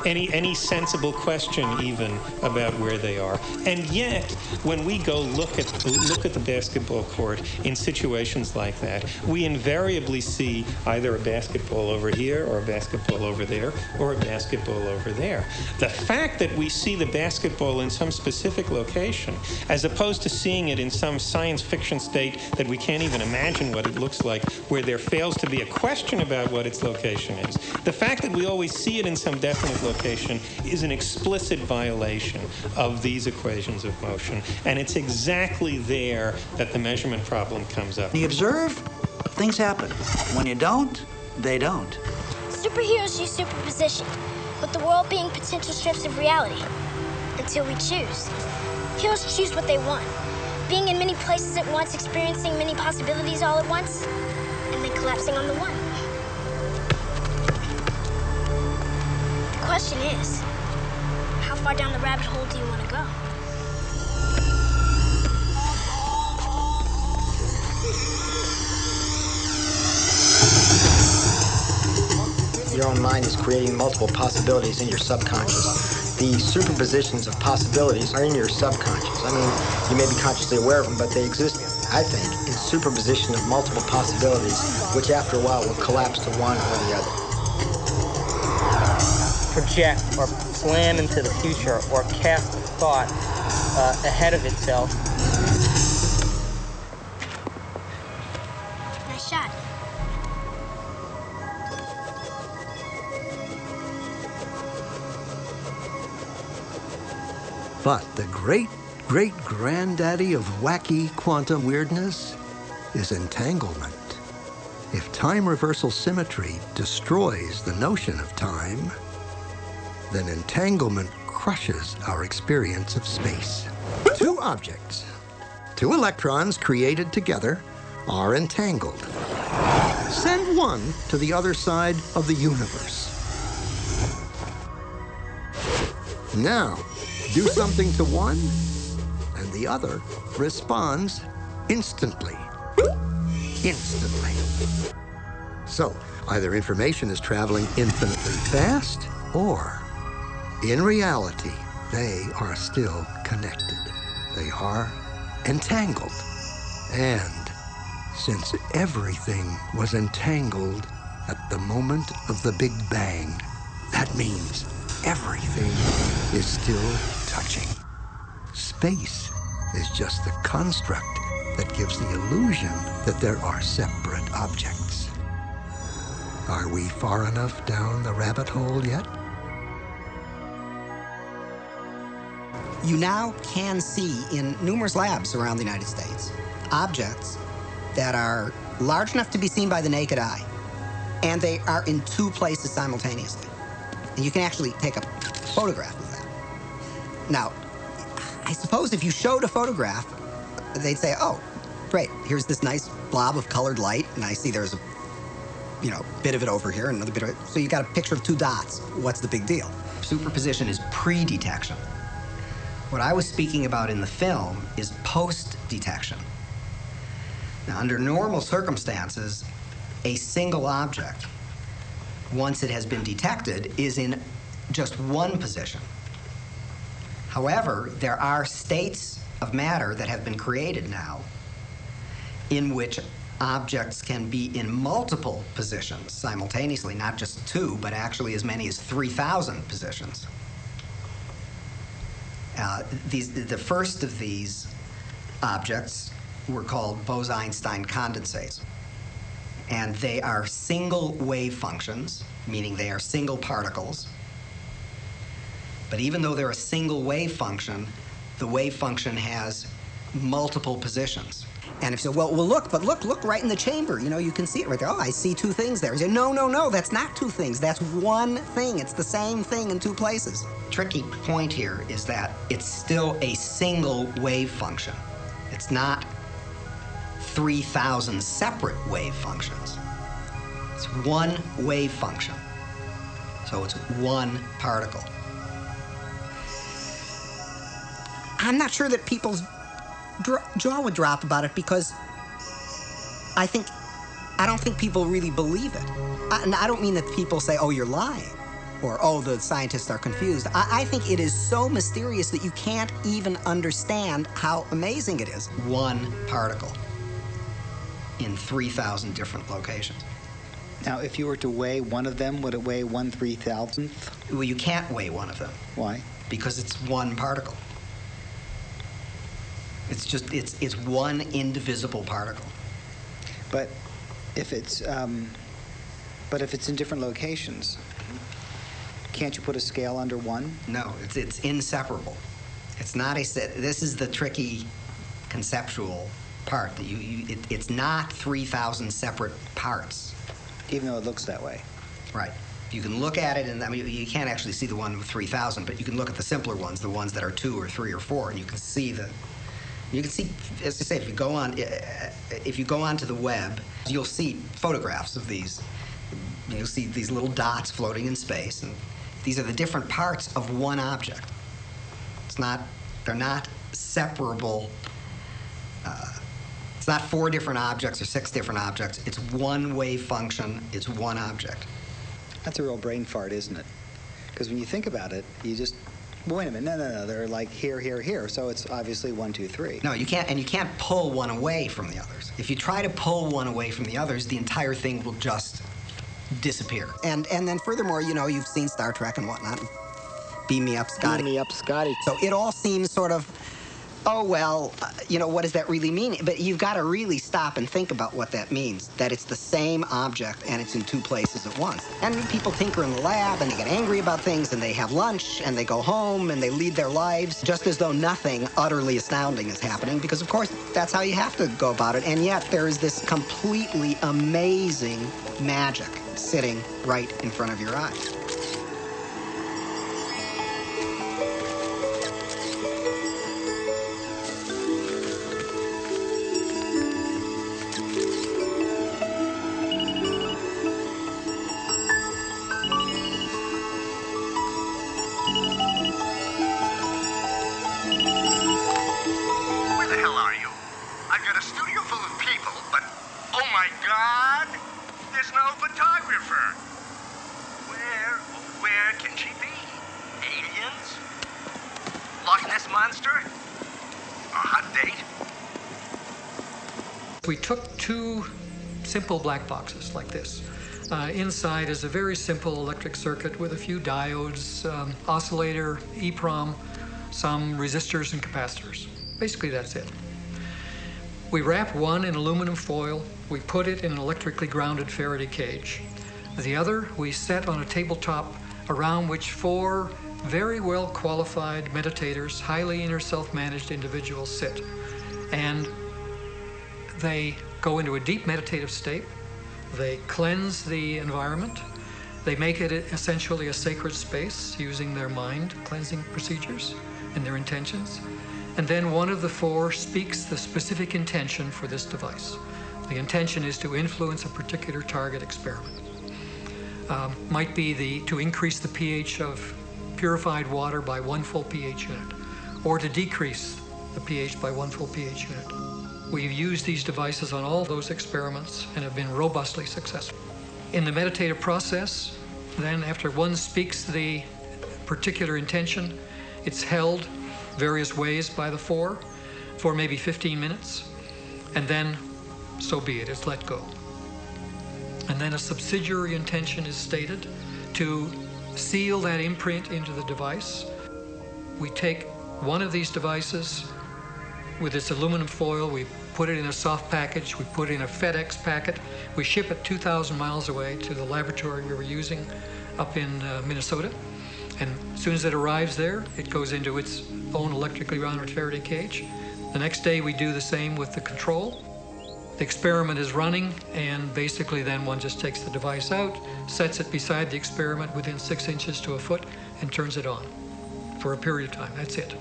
any sensible question even about where they are. And yet, when we go look at the basketball court in situations like that, we invariably see either a basketball over here, or a basketball over there, or a basketball over there. The fact that we see the basketball in some specific location, as opposed to seeing it in some science fiction state that we can't even imagine what it looks like, where there fails to be a question about what its location is, the fact that we always see it in some definite location is an explicit violation of these equations of motion, and it's exactly there that the measurement problem comes up. When you observe, things happen. When you don't, they don't. Superheroes use superposition, with the world being potential strips of reality, until we choose. Heroes choose what they want, being in many places at once, experiencing many possibilities all at once, and then collapsing on the one. The question is, how far down the rabbit hole do you want to go? Your own mind is creating multiple possibilities in your subconscious. The superpositions of possibilities are in your subconscious. I mean, you may be consciously aware of them, but they exist, I think, in superposition of multiple possibilities, which after a while will collapse to one or the other. Project or plan into the future or cast a thought ahead of itself. Nice shot. But the great-great-granddaddy of wacky quantum weirdness is entanglement. If time reversal symmetry destroys the notion of time, then entanglement crushes our experience of space. Two objects, two electrons created together, are entangled. Send one to the other side of the universe. Now, do something to one, and the other responds instantly. Instantly. So, either information is traveling infinitely fast, or, in reality, they are still connected. They are entangled. And since everything was entangled at the moment of the Big Bang, that means everything is still touching. space is just the construct that gives the illusion that there are separate objects. Are we far enough down the rabbit hole yet? You now can see in numerous labs around the United States objects that are large enough to be seen by the naked eye, and they are in two places simultaneously. And you can actually take a photograph of that. Now, I suppose if you showed a photograph, they'd say, oh, great, here's this nice blob of colored light, and I see there's a bit of it over here and another bit of it. So you got a picture of two dots. What's the big deal? Superposition is pre-detection. What I was speaking about in the film is post-detection. Now, under normal circumstances, a single object, once it has been detected, is in just one position. However, there are states of matter that have been created now in which objects can be in multiple positions simultaneously, not just two, but actually as many as 3,000 positions. The first of these objects were called Bose-Einstein condensates. And they are single wave functions, meaning they are single particles. But even though they're a single wave function, the wave function has multiple positions. And if you say, well, look right in the chamber. You can see it right there. Oh, I see two things there. You say, no, that's not two things. That's one thing. It's the same thing in two places. Tricky point here is that it's still a single wave function. It's not 3,000 separate wave functions. It's one wave function. So it's one particle. I'm not sure that people's jaw would drop about it because I don't think people really believe it. And I don't mean that people say, oh, you're lying, or oh, the scientists are confused. I think it is so mysterious that you can't even understand how amazing it is. One particle in 3,000 different locations. Now, if you were to weigh one of them, would it weigh 1/3,000th? Well, you can't weigh one of them. Why? Because it's one particle. It's one indivisible particle. But if it's in different locations, can't you put a scale under one? No, it's inseparable. It's not this is the tricky conceptual part. That it's not 3,000 separate parts. Even though it looks that way. Right. You can look at it, and you can't actually see the one with 3,000, but you can look at the simpler ones, the ones that are 2 or 3 or 4, and you can see as I say, if you go onto the web, you'll see photographs of these. You'll see these little dots floating in space, and these are the different parts of one object. They're not separable. It's not 4 different objects or 6 different objects. It's one wave function. It's one object. That's a real brain fart, isn't it? Because when you think about it, you just, wait a minute, no, they're like here, here, here, so it's obviously 1, 2, 3. No, you can't, and you can't pull one away from the others. If you try to pull one away from the others, the entire thing will just disappear. And then furthermore, you've seen Star Trek and whatnot. Beam me up, Scotty. Beam me up, Scotty. So it all seems sort of, oh, well, what does that really mean? But you've got to really stop and think about what that means, that it's the same object and it's in 2 places at once. And people tinker in the lab and they get angry about things and they have lunch and they go home and they lead their lives just as though nothing utterly astounding is happening, because, of course, that's how you have to go about it. And yet there is this completely amazing magic sitting right in front of your eyes. We took 2 simple black boxes like this. Inside is a very simple electric circuit with a few diodes, oscillator, EEPROM, some resistors and capacitors. Basically, that's it. We wrap one in aluminum foil. We put it in an electrically grounded Faraday cage. The other we set on a tabletop around which 4 very well qualified meditators, highly inner self-managed individuals sit. And they go into a deep meditative state. They cleanse the environment. They make it essentially a sacred space using their mind cleansing procedures and their intentions. And then one of the 4 speaks the specific intention for this device. The intention is to influence a particular target experiment. Might be to increase the pH of purified water by 1 full pH unit, or to decrease the pH by 1 full pH unit. We've used these devices on all those experiments and have been robustly successful. In the meditative process, then after one speaks the particular intention, it's held various ways by the 4 for maybe 15 minutes, and then so be it, it's let go. And then a subsidiary intention is stated to seal that imprint into the device. We take one of these devices with its aluminum foil, we put it in a soft package, we put it in a FedEx packet, we ship it 2,000 miles away to the laboratory we were using up in Minnesota. And as soon as it arrives there, it goes into its own electrically grounded Faraday cage. The next day we do the same with the control. The experiment is running, and basically then one just takes the device out, sets it beside the experiment within 6 inches to a foot, and turns it on for a period of time. That's it.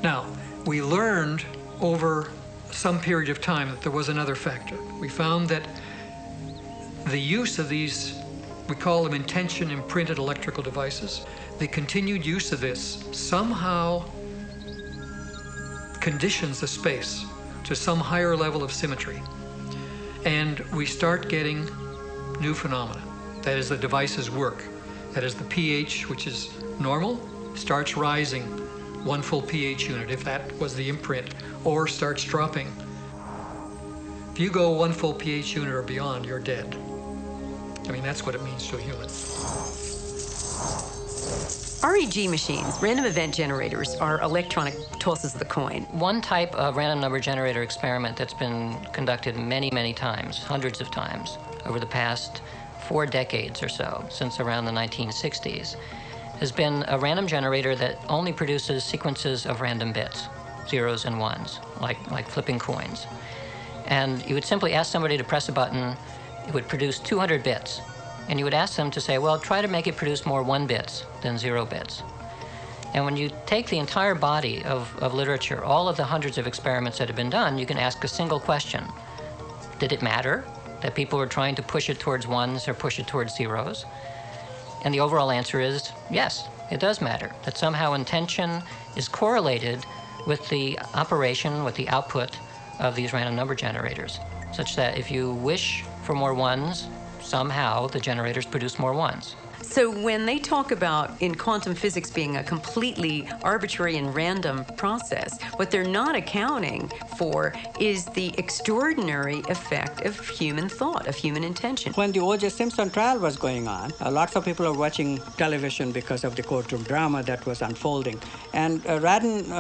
Now, we learned over some period of time that there was another factor. We found that the use of these, we call them intention imprinted electrical devices, the continued use of this somehow conditions the space to some higher level of symmetry. And we start getting new phenomena. That is, the devices work. That is, the pH, which is normal, starts rising 1 full pH unit, if that was the imprint, or starts dropping. If you go 1 full pH unit or beyond, you're dead. I mean, that's what it means to a human. REG machines, random event generators, are electronic tosses of the coin. One type of random number generator experiment that's been conducted many, many times, hundreds of times, over the past 4 decades or so, since around the 1960s, has been a random generator that only produces sequences of random bits, 0s and 1s, like flipping coins. And you would simply ask somebody to press a button, it would produce 200 bits. And you would ask them to say, well, try to make it produce more 1 bits than 0 bits. And when you take the entire body of literature, all of the hundreds of experiments that have been done, you can ask a single question. Did it matter that people were trying to push it towards 1s or push it towards 0s? And the overall answer is yes, it does matter. That somehow intention is correlated with the operation, with the output of these random number generators, such that if you wish for more 1s, somehow the generators produce more 1s. So when they talk about in quantum physics being a completely arbitrary and random process, what they're not accounting for is the extraordinary effect of human thought, of human intention. When the O.J. Simpson trial was going on, lots of people were watching television because of the courtroom drama that was unfolding. And Radin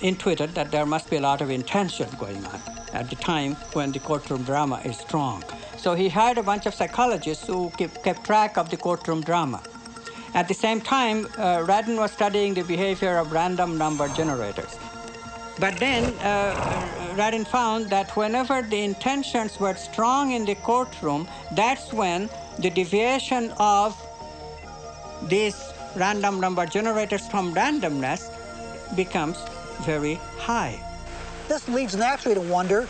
intuited that there must be a lot of intention going on at the time when the courtroom drama is strong. So he hired a bunch of psychologists who kept track of the courtroom drama. At the same time, Radin was studying the behavior of random number generators. But then Radin found that whenever the intentions were strong in the courtroom, that's when the deviation of these random number generators from randomness becomes very high. This leads naturally to wonder,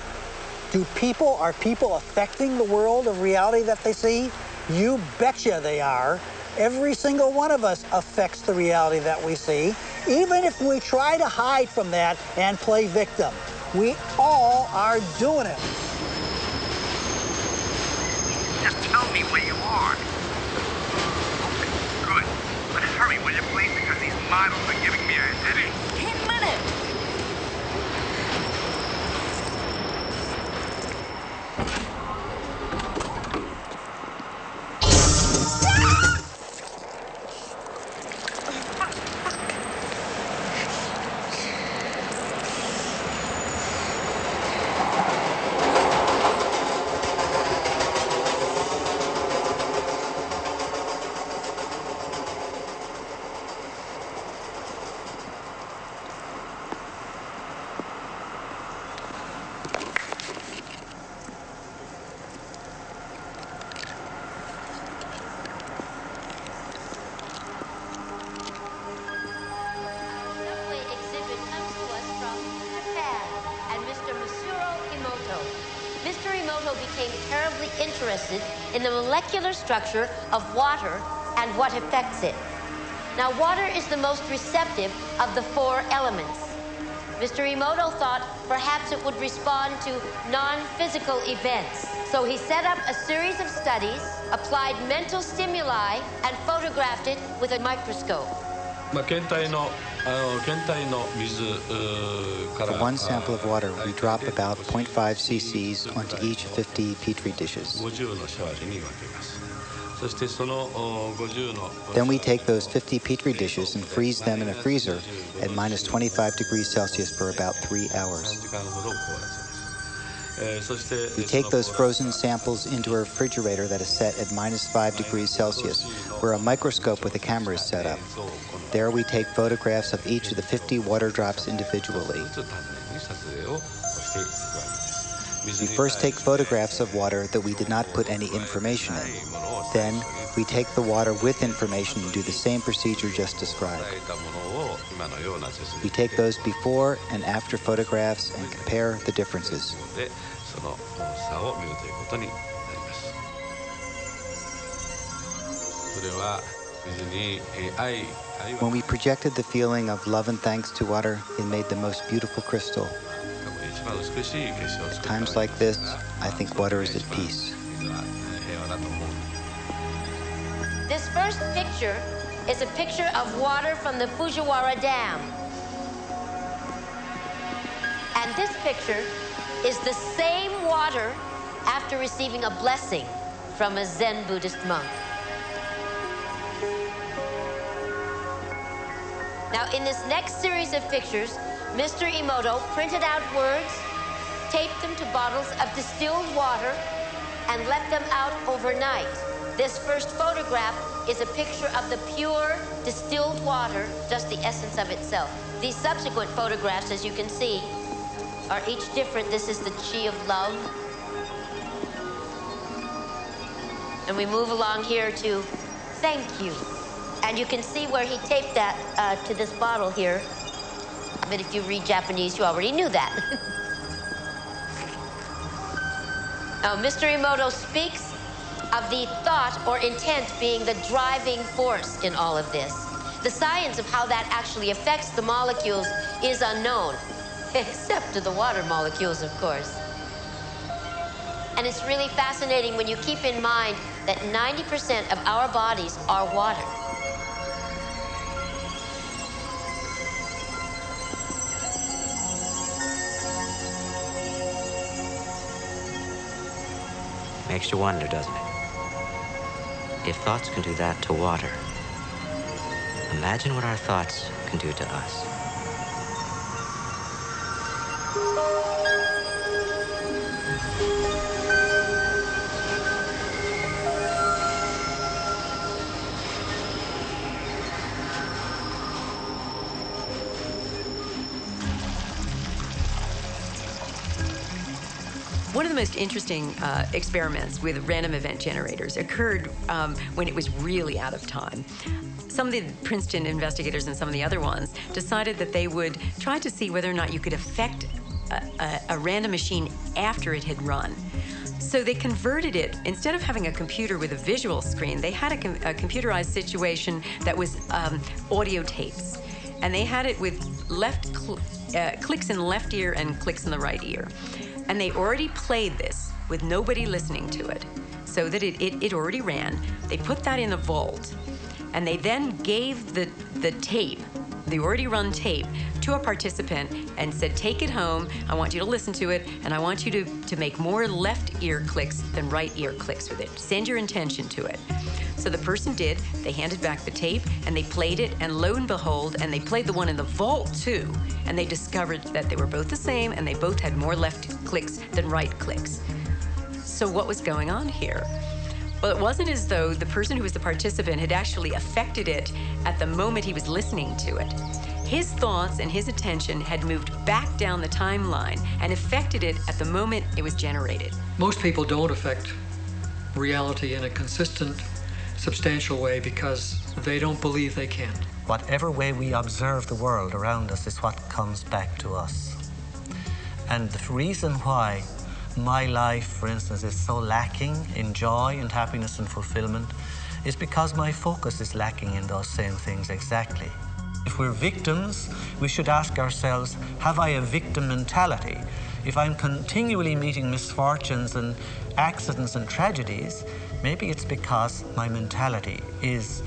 are people affecting the world of reality that they see? You betcha they are. Every single one of us affects the reality that we see, even if we try to hide from that and play victim. We all are doing it. Just tell me where you are. Okay, good. But hurry, will you please, because these models are giving me a headache. 10 minutes. interested in the molecular structure of water and what affects it. Now, water is the most receptive of the 4 elements. Mr. Emoto thought perhaps it would respond to non-physical events. So he set up a series of studies, applied mental stimuli, and photographed it with a microscope. For one sample of water, we drop about 0.5 cc's onto each 50 petri dishes. Then we take those 50 petri dishes and freeze them in a freezer at minus 25 degrees Celsius for about 3 hours. We take those frozen samples into a refrigerator that is set at minus 5 degrees Celsius, where a microscope with a camera is set up. There we take photographs of each of the 50 water drops individually. We first take photographs of water that we did not put any information in. Then we take the water with information and do the same procedure just described. We take those before and after photographs and compare the differences. When we projected the feeling of love and thanks to water, it made the most beautiful crystal. At times like this, I think water is at peace. This first picture is a picture of water from the Fujiwara Dam. And this picture is the same water after receiving a blessing from a Zen Buddhist monk. Now, in this next series of pictures, Mr. Emoto printed out words, taped them to bottles of distilled water, and left them out overnight. This first photograph is a picture of the pure distilled water, just the essence of itself. These subsequent photographs, as you can see, are each different. This is the chi of love. And we move along here to thank you. And you can see where he taped that to this bottle here. But if you read Japanese, you already knew that. Now, Mr. Emoto speaks of the thought or intent being the driving force in all of this. The science of how that actually affects the molecules is unknown, except to the water molecules, of course. And it's really fascinating when you keep in mind that 90% of our bodies are water. Makes you wonder, doesn't it? If thoughts can do that to water, imagine what our thoughts can do to us. One of the most interesting experiments with random event generators occurred when it was really out of time. Some of the Princeton investigators and some of the other ones decided that they would try to see whether or not you could affect a random machine after it had run. So they converted it, instead of having a computer with a visual screen, they had a computerized situation that was audio tapes. And they had it with clicks in the left ear and clicks in the right ear. And they already played this with nobody listening to it, so that it already ran. They put that in a vault, and they then gave the tape, the already run tape, to a participant and said, take it home, I want you to listen to it, and I want you to make more left ear clicks than right ear clicks with it. Send your intention to it. So the person did. They handed back the tape, and they played it, and lo and behold, and they played the one in the vault too, and they discovered that they were both the same, and they both had more left clicks than right clicks. So what was going on here? Well, it wasn't as though the person who was the participant had actually affected it at the moment he was listening to it. His thoughts and his attention had moved back down the timeline and affected it at the moment it was generated. Most people don't affect reality in a consistent, substantial way because they don't believe they can. Whatever way we observe the world around us is what comes back to us. And the reason why my life, for instance, is so lacking in joy and happiness and fulfillment, is because my focus is lacking in those same things exactly. If we're victims, we should ask ourselves, have I a victim mentality? If I'm continually meeting misfortunes and accidents and tragedies, maybe it's because my mentality is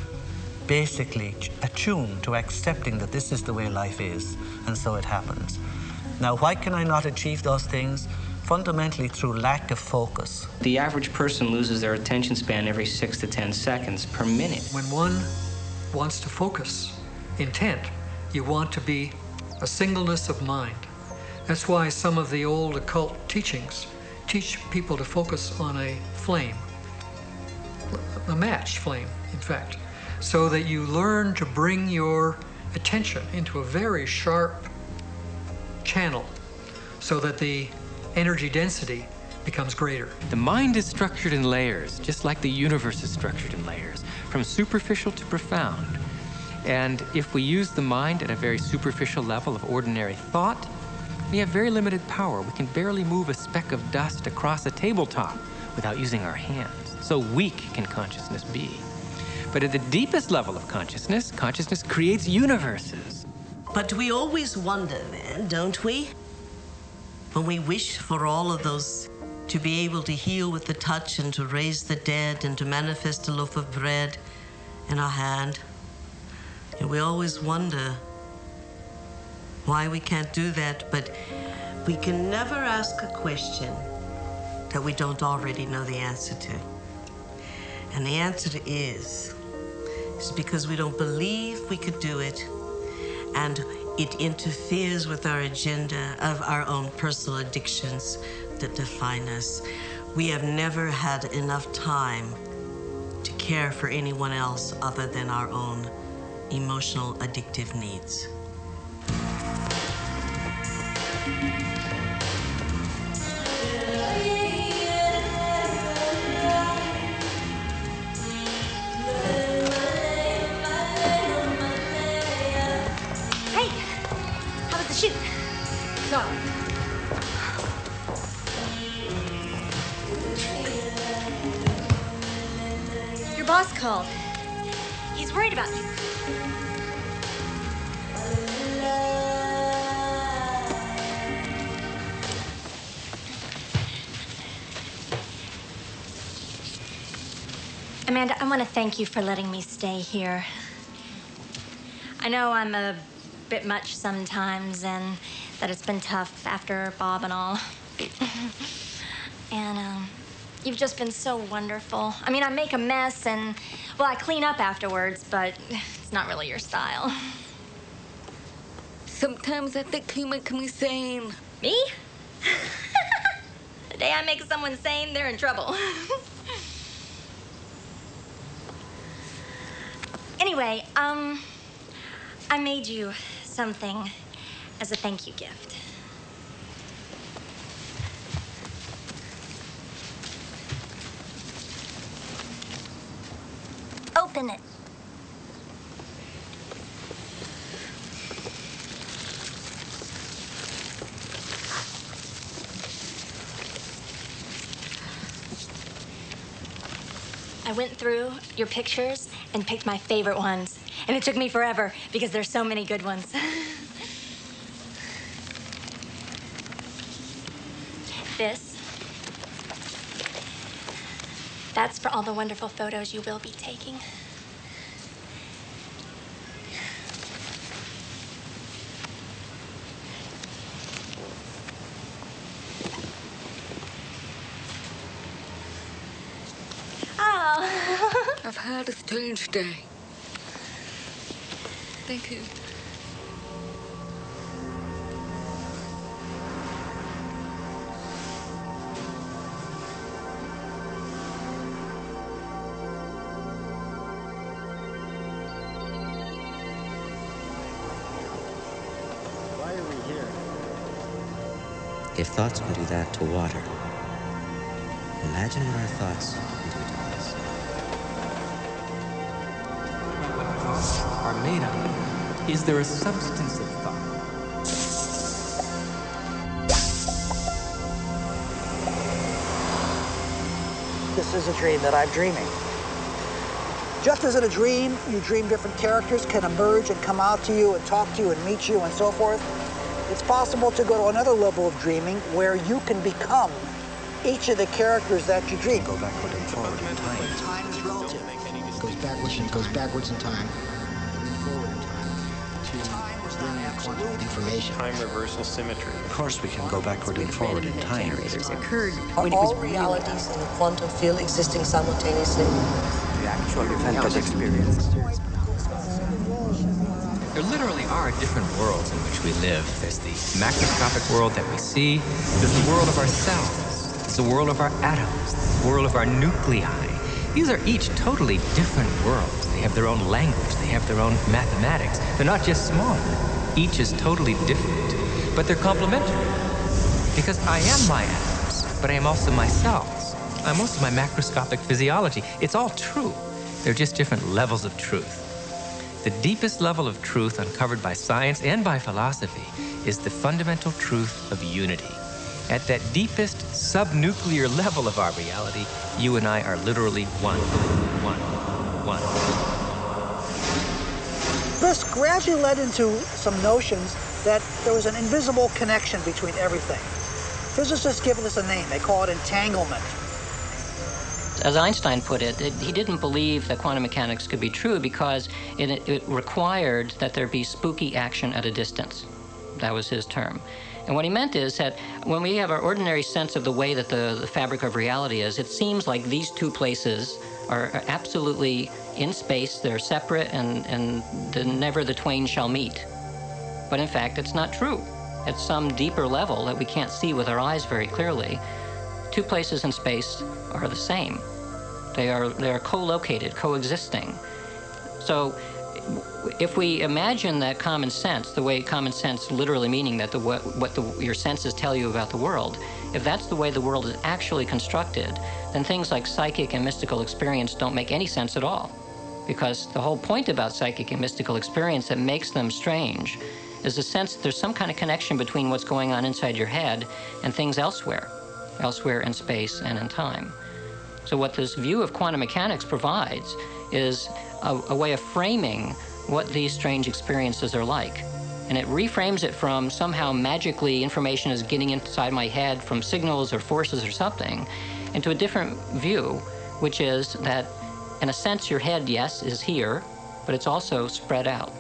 basically attuned to accepting that this is the way life is, and so it happens. Now, why can I not achieve those things? Fundamentally through lack of focus. The average person loses their attention span every 6 to 10 seconds per minute. When one wants to focus, intent, you want to be a singleness of mind. That's why some of the old occult teachings teach people to focus on a flame, a match flame, in fact, so that you learn to bring your attention into a very sharp channel so that the energy density becomes greater. The mind is structured in layers, just like the universe is structured in layers, from superficial to profound. And if we use the mind at a very superficial level of ordinary thought, we have very limited power. We can barely move a speck of dust across a tabletop without using our hands. So weak can consciousness be. But at the deepest level of consciousness, consciousness creates universes. But we always wonder, don't we? When we wish for all of those, to be able to heal with the touch and to raise the dead and to manifest a loaf of bread in our hand. And we always wonder why we can't do that, but we can never ask a question that we don't already know the answer to. And the answer is because we don't believe we could do it, and it interferes with our agenda of our own personal addictions that define us. We have never had enough time to care for anyone else other than our own emotional addictive needs. Your boss called. He's worried about you. Amanda, I want to thank you for letting me stay here. I know I'm a bit much sometimes and that it's been tough after Bob and all. And you've just been so wonderful. I mean, I make a mess and, well, I clean up afterwards, but it's not really your style. Sometimes I think you make me sane. Me? The day I make someone sane, they're in trouble. Anyway, I made you something as a thank you gift. Open it. I went through your pictures and picked my favorite ones. And it took me forever because there's so many good ones. That's for all the wonderful photos you will be taking. Oh. I've had a strange day. Thank you. Why are we here? If thoughts can do that to water, imagine what our thoughts can do to us. What thoughts are made of? Is there a substance of thought? this is a dream, that I'm dreaming. Just as in a dream, you dream different characters can emerge and come out to you and talk to you and meet you and so forth, it's possible to go to another level of dreaming where you can become each of the characters that you dream. Go backward and forward in time. Time is relative. It goes backwards in time, forward in time, to bring quantum information. Time reversal symmetry. Of course we can go backward and forward in time. Occurred Are all realities in the quantum field existing simultaneously? The actual event of experience. There literally are different worlds in which we live. There's the macroscopic world that we see. There's the world of our cells. There's the world of our atoms, the world of our nuclei. These are each totally different worlds. They have their own language. They have their own mathematics. They're not just smaller. Each is totally different, but they're complementary. Because I am my atoms, but I am also my cells. I'm also my macroscopic physiology. It's all true. They're just different levels of truth. The deepest level of truth uncovered by science and by philosophy is the fundamental truth of unity. At that deepest subnuclear level of our reality, you and I are literally one. This gradually led into some notions that there was an invisible connection between everything. Physicists give this a name. They call it entanglement. As Einstein put it, he didn't believe that quantum mechanics could be true because it required that there be spooky action at a distance. That was his term. And what he meant is that when we have our ordinary sense of the way that the fabric of reality is, it seems like these two places are absolutely in space, they're separate, and never the twain shall meet. But in fact, it's not true. At some deeper level that we can't see with our eyes very clearly, two places in space are the same. They are co-located, coexisting. So if we imagine that common sense, the way common sense literally meaning that your senses tell you about the world, if that's the way the world is actually constructed, then things like psychic and mystical experience don't make any sense at all. Because the whole point about psychic and mystical experience that makes them strange is the sense that there's some kind of connection between what's going on inside your head and things elsewhere in space and in time. So what this view of quantum mechanics provides is a way of framing what these strange experiences are like. And it reframes it from somehow magically information is getting inside my head from signals or forces or something into a different view, which is that in a sense your head, yes, is here, but it's also spread out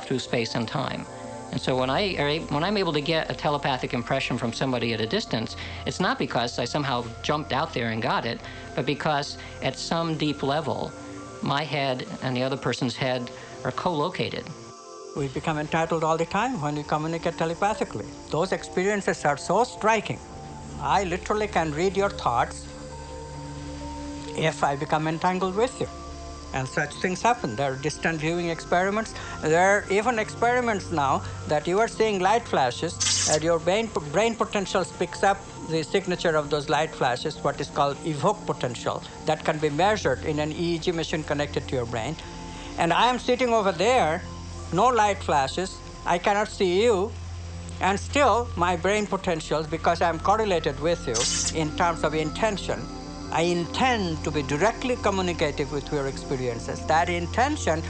through space and time. And so when I'm able to get a telepathic impression from somebody at a distance, it's not because I somehow jumped out there and got it, but because at some deep level, my head and the other person's head are co-located. We become entitled all the time when we communicate telepathically. Those experiences are so striking. I literally can read your thoughts if I become entangled with you. And such things happen. There are distant viewing experiments. There are even experiments now that you are seeing light flashes and your brain potential picks up the signature of those light flashes, what is called evoke potential, that can be measured in an EEG machine connected to your brain. And I am sitting over there, no light flashes, I cannot see you, and still my brain potentials, because I am correlated with you in terms of intention, I intend to be directly communicative with your experiences. That intention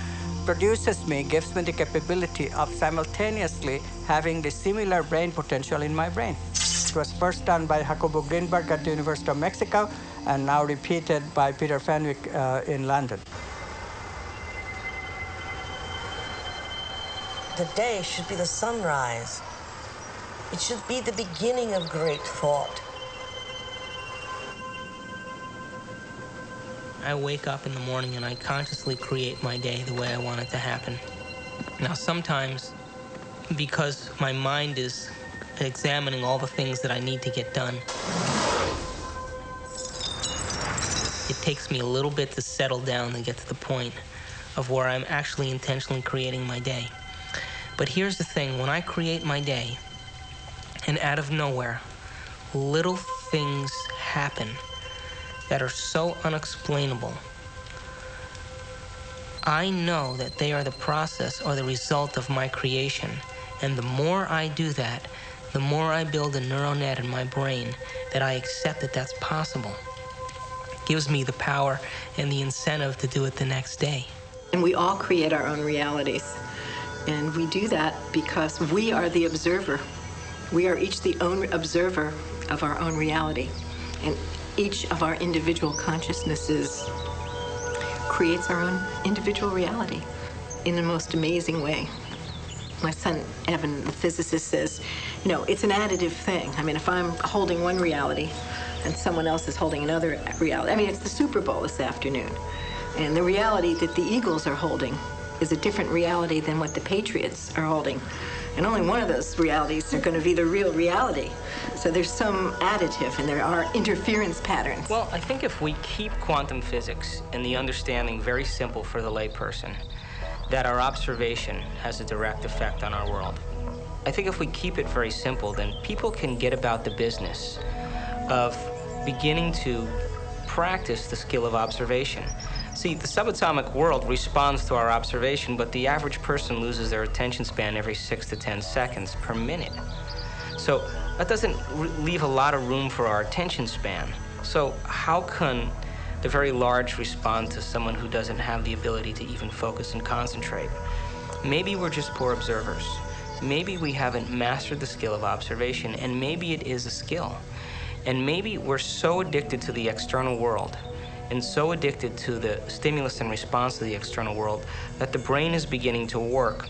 produces me, gives me the capability of simultaneously having the similar brain potential in my brain. It was first done by Jacobo Greenberg at the University of Mexico and now repeated by Peter Fenwick in London. The day should be the sunrise. It should be the beginning of great thought. I wake up in the morning and I consciously create my day the way I want it to happen. Now sometimes, because my mind is examining all the things that I need to get done, it takes me a little bit to settle down and get to the point of where I'm actually intentionally creating my day. But here's the thing, when I create my day, and out of nowhere, little things happen that are so unexplainable, I know that they are the process or the result of my creation. And the more I do that, the more I build a neural net in my brain that I accept that that's possible. gives me the power and the incentive to do it the next day. And we all create our own realities. And we do that because we are the observer. We are each the own observer of our own reality. And each of our individual consciousnesses creates our own individual reality in the most amazing way. My son, Evan, the physicist, says, you know, it's an additive thing. I mean, if I'm holding one reality and someone else is holding another reality. I mean, it's the Super Bowl this afternoon. And the reality that the Eagles are holding is a different reality than what the Patriots are holding. And only one of those realities are going to be the real reality. So there's some additive, and there are interference patterns. Well, I think if we keep quantum physics and the understanding very simple for the layperson, that our observation has a direct effect on our world. I think if we keep it very simple, then people can get about the business of beginning to practice the skill of observation. See, the subatomic world responds to our observation, but the average person loses their attention span every 6 to 10 seconds per minute. So that doesn't leave a lot of room for our attention span. So how can the very large respond to someone who doesn't have the ability to even focus and concentrate? Maybe we're just poor observers. Maybe we haven't mastered the skill of observation, and maybe it is a skill. And maybe we're so addicted to the external world and so addicted to the stimulus and response to the external world that the brain is beginning to work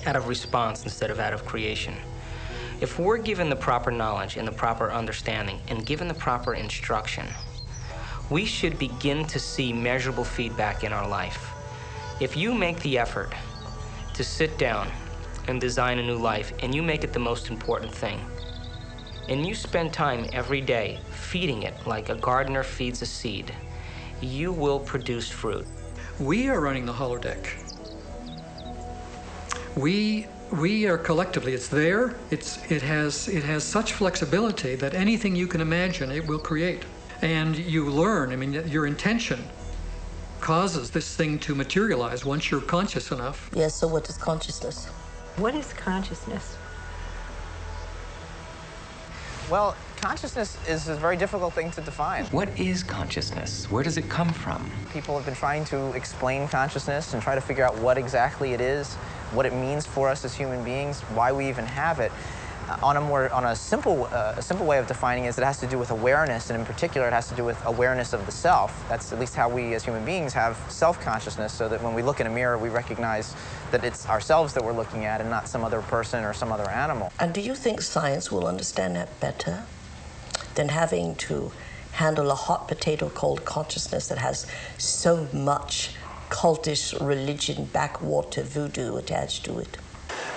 out of response instead of out of creation. If we're given the proper knowledge and the proper understanding and given the proper instruction, we should begin to see measurable feedback in our life. If you make the effort to sit down and design a new life, and you make it the most important thing, and you spend time every day feeding it like a gardener feeds a seed, you will produce fruit. We are running the holodeck. We are collectively, it's there, it has such flexibility that anything you can imagine it will create. And you learn, I mean, your intention causes this thing to materialize once you're conscious enough. Yes, so what is consciousness? What is consciousness? Well, consciousness is a very difficult thing to define. What is consciousness? Where does it come from? People have been trying to explain consciousness and try to figure out what exactly it is, what it means for us as human beings, why we even have it. On a simple way of defining it is it has to do with awareness, and in particular it has to do with awareness of the self. That's at least how we as human beings have self-consciousness, so that when we look in a mirror we recognize that it's ourselves that we're looking at and not some other person or some other animal. And do you think science will understand that better than having to handle a hot potato called consciousness that has so much cultish religion, backwater voodoo attached to it?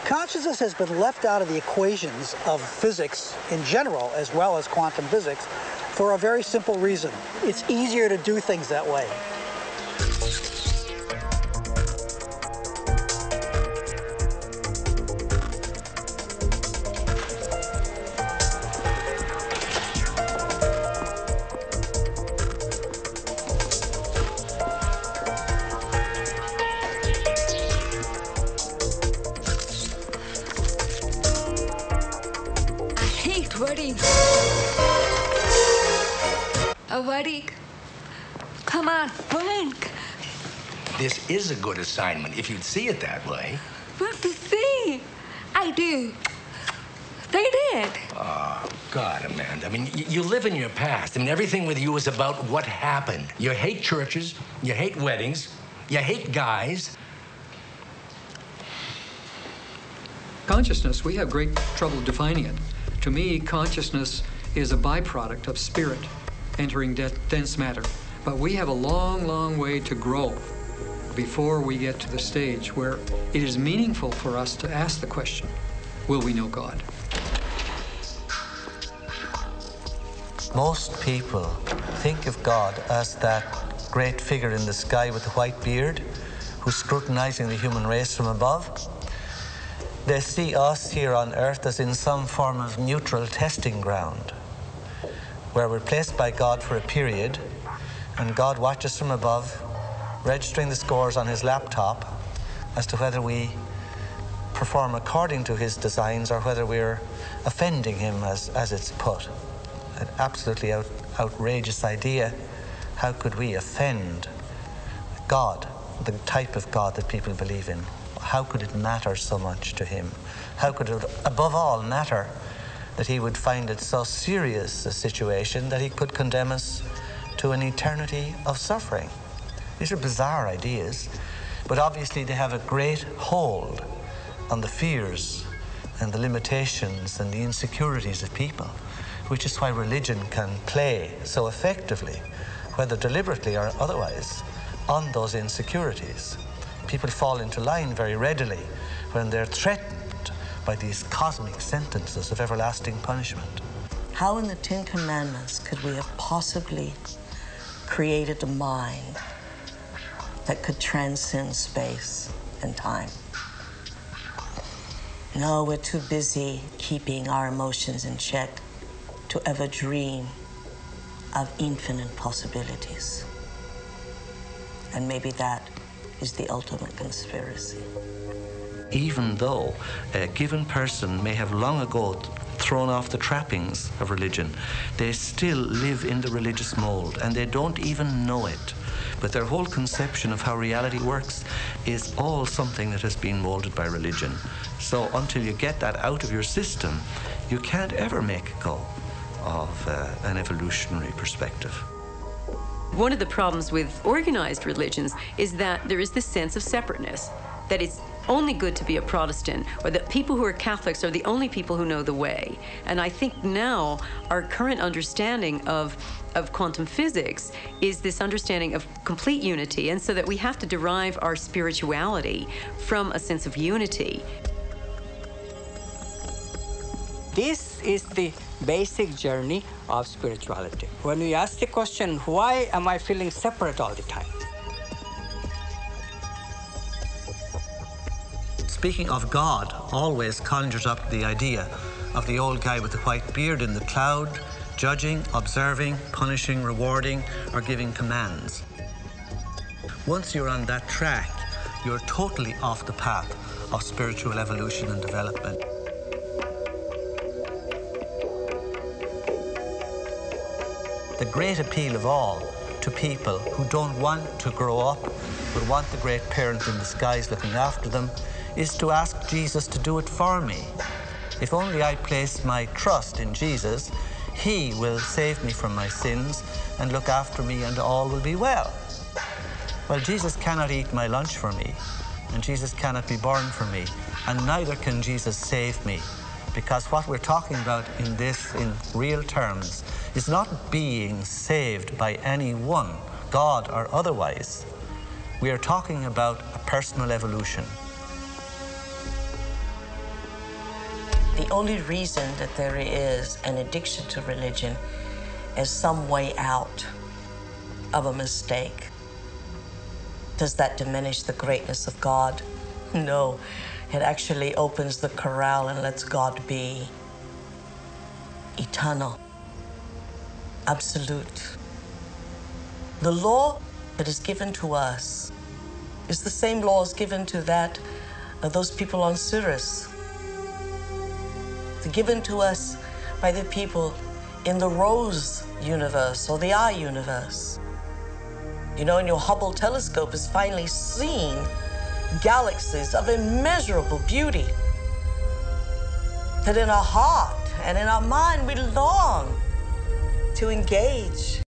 Consciousness has been left out of the equations of physics in general, as well as quantum physics, for a very simple reason. It's easier to do things that way. Come on, blink. This is a good assignment, if you'd see it that way. What to see? I do. They did. Oh, God, Amanda. I mean, you live in your past. I mean, everything with you is about what happened. You hate churches, you hate weddings, you hate guys. Consciousness, we have great trouble defining it. To me, consciousness is a byproduct of spirit entering dense matter. But we have a long, long way to grow before we get to the stage where it is meaningful for us to ask the question, will we know God? Most people think of God as that great figure in the sky with the white beard who's scrutinizing the human race from above. They see us here on earth as in some form of neutral testing ground, where we're placed by God for a period, and God watches from above, registering the scores on his laptop as to whether we perform according to his designs or whether we're offending him, as it's put. An absolutely outrageous idea how could we offend God, the type of God that people believe in? How could it matter so much to him? How could it, above all, matter that he would find it so serious a situation that he could condemn us to an eternity of suffering? These are bizarre ideas, but obviously they have a great hold on the fears and the limitations and the insecurities of people, which is why religion can play so effectively, whether deliberately or otherwise, on those insecurities. People fall into line very readily when they're threatened by these cosmic sentences of everlasting punishment. How in the Ten Commandments could we have possibly created a mind that could transcend space and time? No, we're too busy keeping our emotions in check to ever dream of infinite possibilities. And maybe that is the ultimate conspiracy. Even though a given person may have long ago thrown off the trappings of religion, they still live in the religious mold and they don't even know it. But their whole conception of how reality works is all something that has been molded by religion. So until you get that out of your system, you can't ever make go of an evolutionary perspective. One of the problems with organized religions is that there is this sense of separateness, that it's only good to be a Protestant, or that people who are Catholics are the only people who know the way. And I think now our current understanding of quantum physics is this understanding of complete unity, and so that we have to derive our spirituality from a sense of unity. This is the basic journey of spirituality. When we ask the question, why am I feeling separate all the time? Speaking of God always conjures up the idea of the old guy with the white beard in the cloud, judging, observing, punishing, rewarding, or giving commands. Once you're on that track, you're totally off the path of spiritual evolution and development. The great appeal of all to people who don't want to grow up, but want the great parent in the skies looking after them, is to ask Jesus to do it for me. If only I place my trust in Jesus, he will save me from my sins and look after me, and all will be well. Well, Jesus cannot eat my lunch for me, and Jesus cannot be born for me, and neither can Jesus save me, because what we're talking about in this, in real terms, is not being saved by anyone, God or otherwise. We are talking about a personal evolution. The only reason that there is an addiction to religion is some way out of a mistake. Does that diminish the greatness of God? No, it actually opens the corral and lets God be eternal, absolute. The law that is given to us is the same law as given to that of those people on Sirius. They're given to us by the people in the Rose universe or the I universe. You know, and your Hubble telescope has finally seen galaxies of immeasurable beauty that in our heart and in our mind we long to engage.